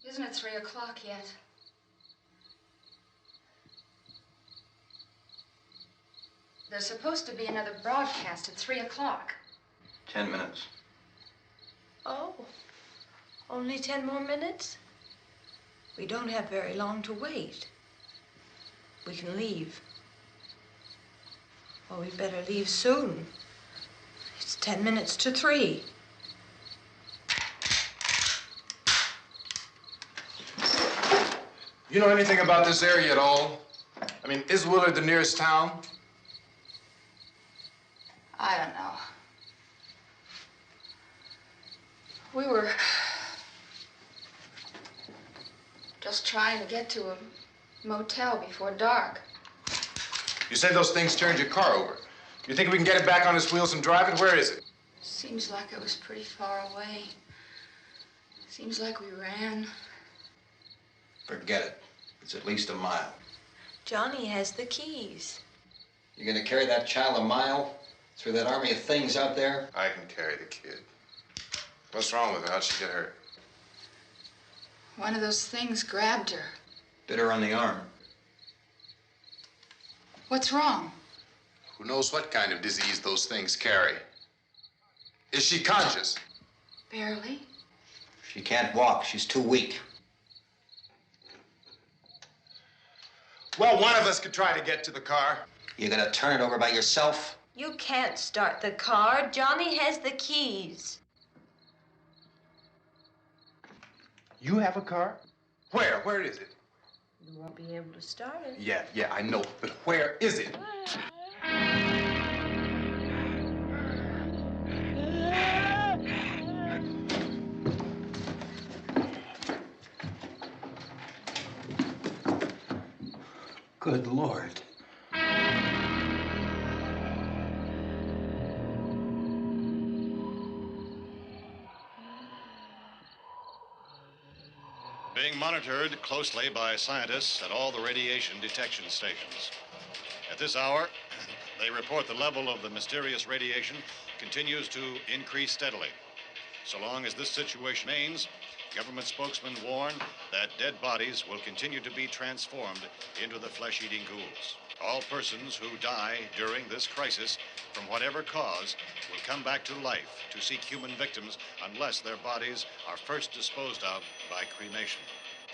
Isn't it 3 o'clock yet? There's supposed to be another broadcast at 3 o'clock. 10 minutes. Oh, only 10 more minutes? We don't have very long to wait. We can leave. Well, we'd better leave soon. It's 10 minutes to 3. You know anything about this area at all? I mean, is Willard the nearest town? I don't know. We were just trying to get to a motel before dark. You said those things turned your car over. You think we can get it back on its wheels and drive it? Where is it? Seems like it was pretty far away. Seems like we ran. Forget it. It's at least a mile. Johnny has the keys. You gonna carry that child a mile through that army of things out there? I can carry the kid. What's wrong with her? How'd she get hurt? One of those things grabbed her. Bit her on the arm. What's wrong? Who knows what kind of disease those things carry? Is she conscious? Barely. She can't walk. She's too weak. Well, one of us could try to get to the car. You gonna turn it over by yourself? You can't start the car. Johnny has the keys. You have a car? Where? Where is it? You won't be able to start it. Yeah, I know. But where is it? Good Lord. Being monitored closely by scientists at all the radiation detection stations. At this hour, they report the level of the mysterious radiation continues to increase steadily. So long as this situation remains, government spokesmen warn that dead bodies will continue to be transformed into the flesh-eating ghouls. All persons who die during this crisis, from whatever cause, will come back to life to seek human victims unless their bodies are first disposed of by cremation.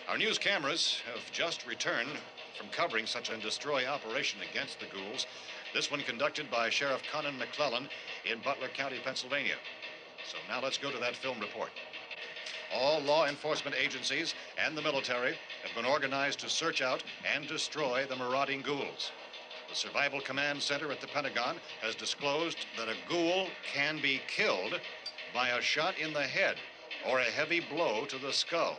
Our news cameras have just returned from covering such a destroy operation against the ghouls, this one conducted by Sheriff Conan McClellan in Butler County, Pennsylvania. So now let's go to that film report. All law enforcement agencies and the military have been organized to search out and destroy the marauding ghouls. The Survival Command Center at the Pentagon has disclosed that a ghoul can be killed by a shot in the head or a heavy blow to the skull.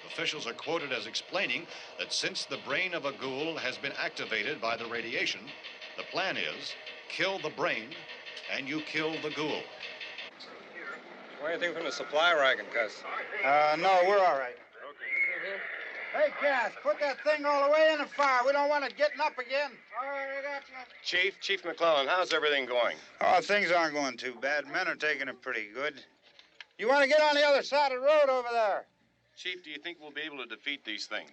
Officials are quoted as explaining that since the brain of a ghoul has been activated by the radiation, the plan is kill the brain and you kill the ghoul. Anything from the supply wagon, Cuz? No, we're all right. Hey, Cass, put that thing all the way in the fire. We don't want it getting up again. All right, I got you. Chief McClellan, how's everything going? Oh, things aren't going too bad. Men are taking it pretty good. You want to get on the other side of the road over there? Chief, do you think we'll be able to defeat these things?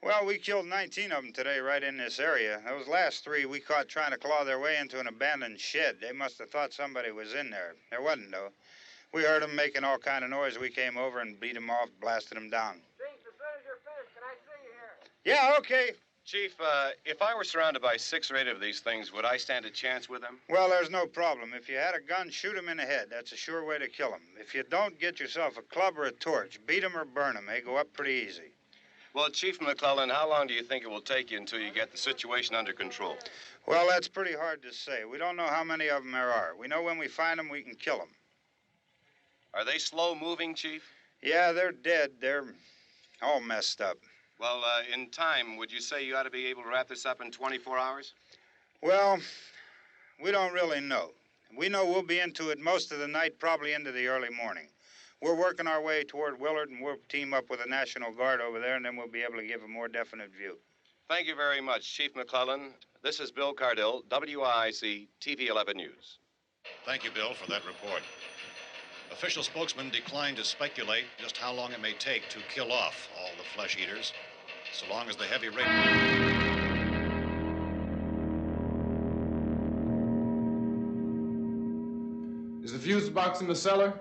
Well, we killed 19 of them today right in this area. Those last 3 we caught trying to claw their way into an abandoned shed. They must have thought somebody was in there. There wasn't, though. We heard them making all kind of noise. We came over and beat them off, blasted them down. Chief, as soon as you're finished, can I see you here? Yeah, okay. Chief, if I were surrounded by 6 or 8 of these things, would I stand a chance with them? Well, there's no problem. If you had a gun, shoot them in the head. That's a sure way to kill them. If you don't, get yourself a club or a torch. Beat them or burn them. They go up pretty easy. Well, Chief McClellan, how long do you think it will take you until you get the situation under control? Well, that's pretty hard to say. We don't know how many of them there are. We know when we find them, we can kill them. Are they slow-moving, Chief? Yeah, they're dead. They're all messed up. Well, in time, would you say you ought to be able to wrap this up in 24 hours? Well, we don't really know. We know we'll be into it most of the night, probably into the early morning. We're working our way toward Willard, and we'll team up with the National Guard over there, and then we'll be able to give a more definite view. Thank you very much, Chief McClellan. This is Bill Cardill, WIC TV 11 News. Thank you, Bill, for that report. Official spokesman declined to speculate just how long it may take to kill off all the flesh eaters, so long as the heavy rain... Is the fuse box in the cellar?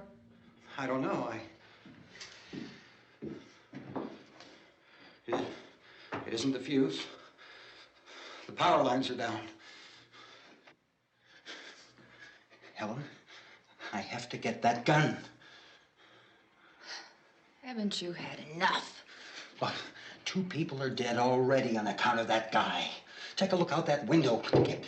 I don't know. It isn't the fuse. The power lines are down. Helen, I have to get that gun. Haven't you had enough? Look, 2 people are dead already on account of that guy. Take a look out that window. Get...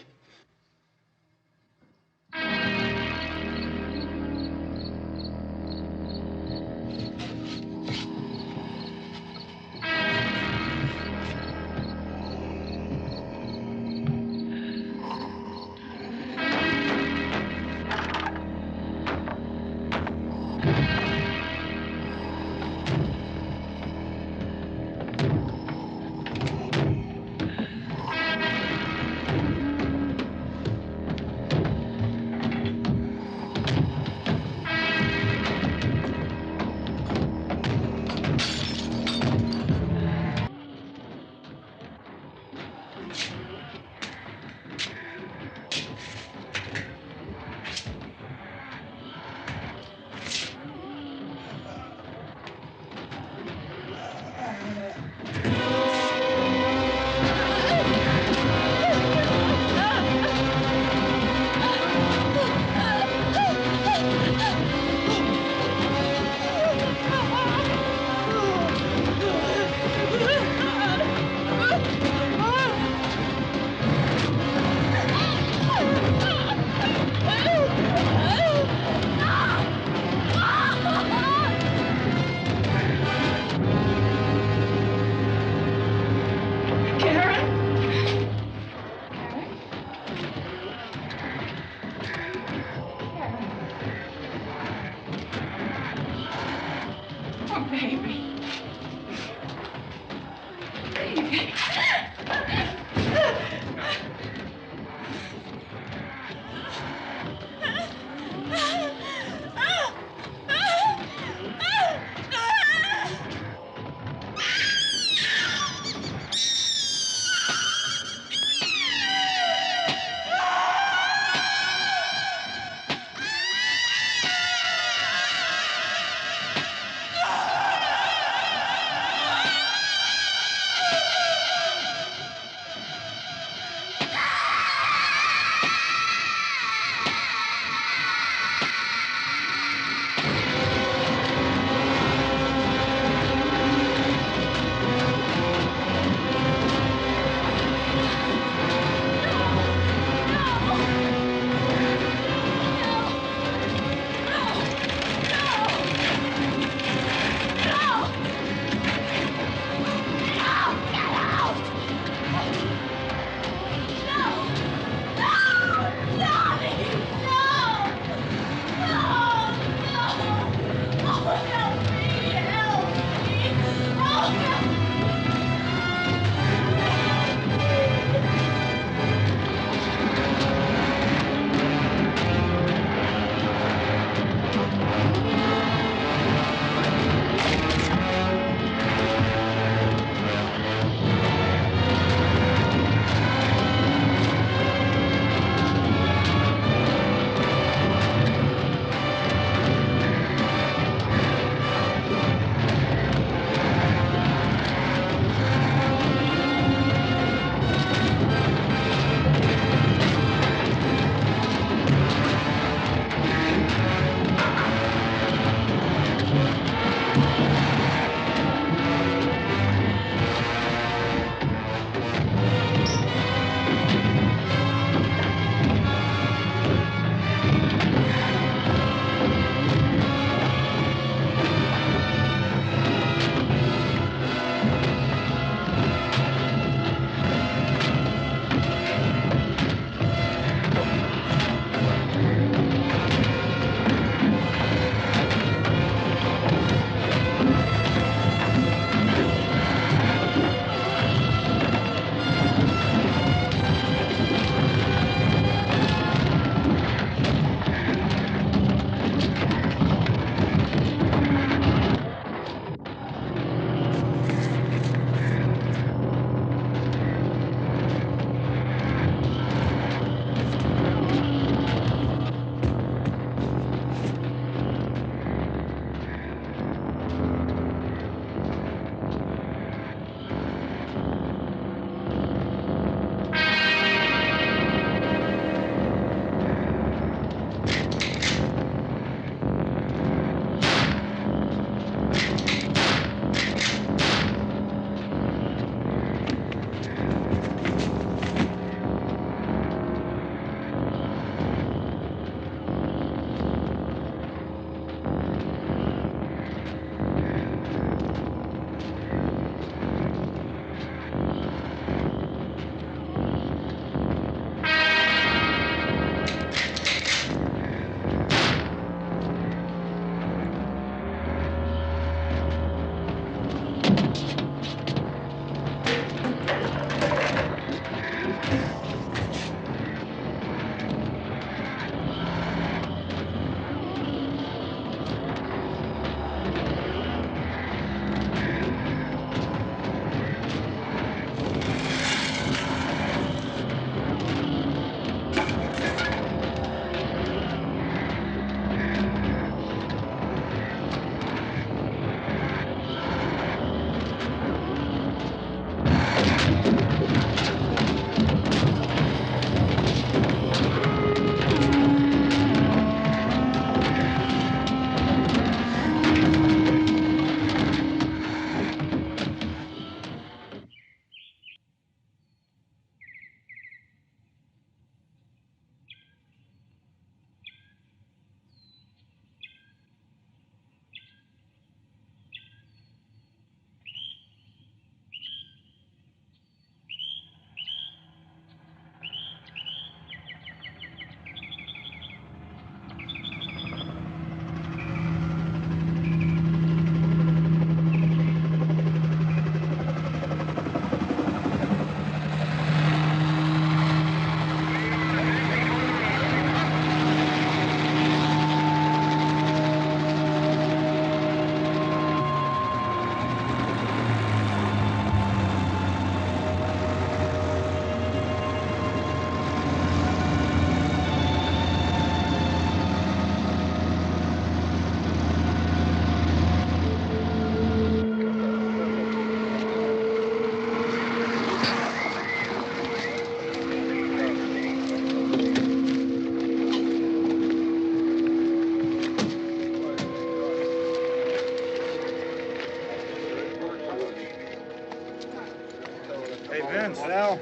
Hey, Vince, Al,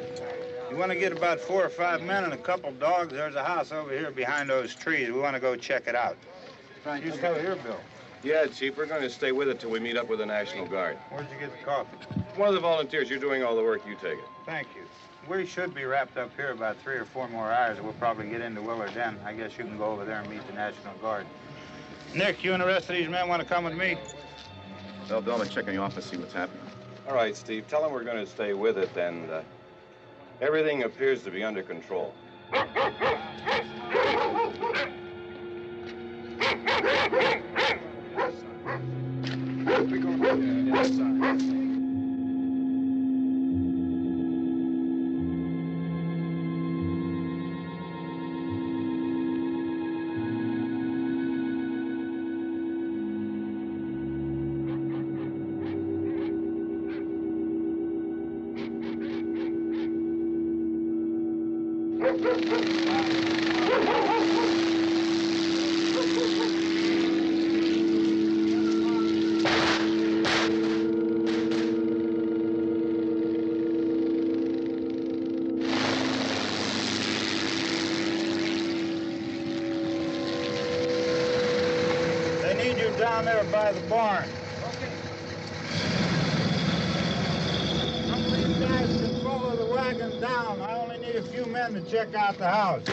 you want to get about 4 or 5 men and a couple dogs? There's a house over here behind those trees. We want to go check it out. You still here, Bill? Yeah, Chief, we're going to stay with it till we meet up with the National Guard. Where'd you get the coffee? One of the volunteers. You're doing all the work. You take it. Thank you. We should be wrapped up here about 3 or 4 more hours. We'll probably get into Willard then. I guess you can go over there and meet the National Guard. Nick, you and the rest of these men want to come with me? Well, Bill, I'm check in the office, see what's happening. All right, Steve. Tell them we're going to stay with it, and everything appears to be under control. They need you down there by the barn. Some of these guys can follow the wagon down. I only need a few men to check out the house.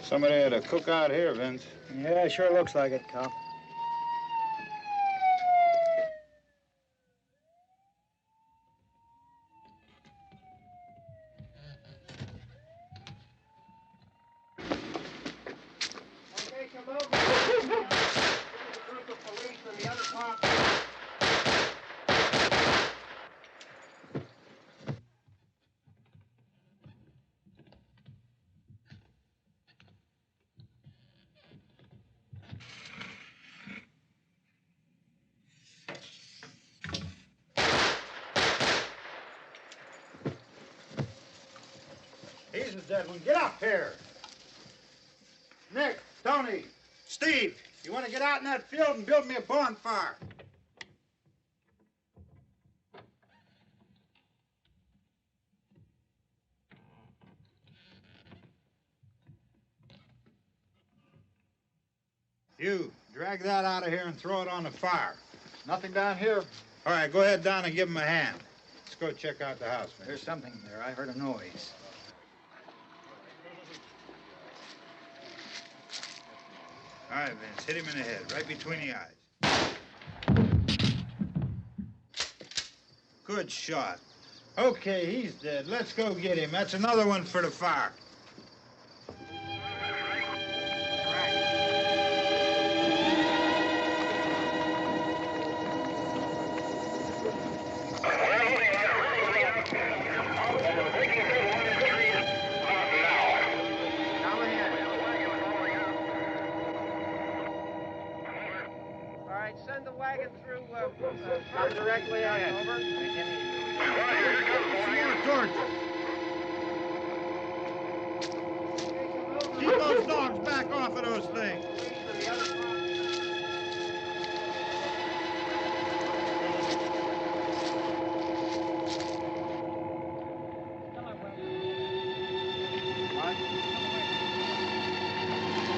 Somebody had a cookout here, Vince. Yeah, sure looks like it, Cop. Okay, come over. There's a group of police and the other cops. He's a dead one. Get up here. Nick, Tony, Steve, you want to get out in that field and build me a bonfire? You, drag that out of here and throw it on the fire. Nothing down here. All right, go ahead down and give him a hand. Let's go check out the house, man. There's something there. I heard a noise. All right, Vince, hit him in the head, right between the eyes. Good shot. Okay, he's dead. Let's go get him. That's another one for the fire. All right, send the wagon through, stop directly ahead. Over. More torches. Keep those dogs back off of those things.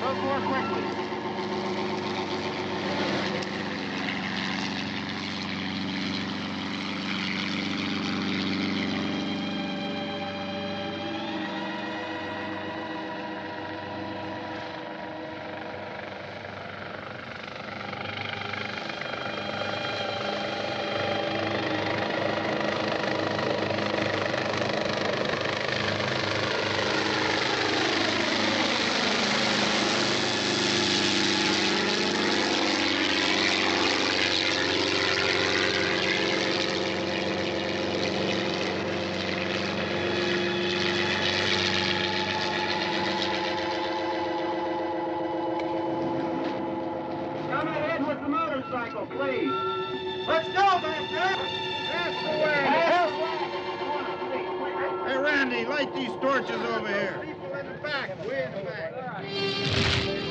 Move more quickly. Come ahead with the motorcycle, please. Let's go back there. That's the way. Hey, Randy, light these torches over here. People in the back, way in the back.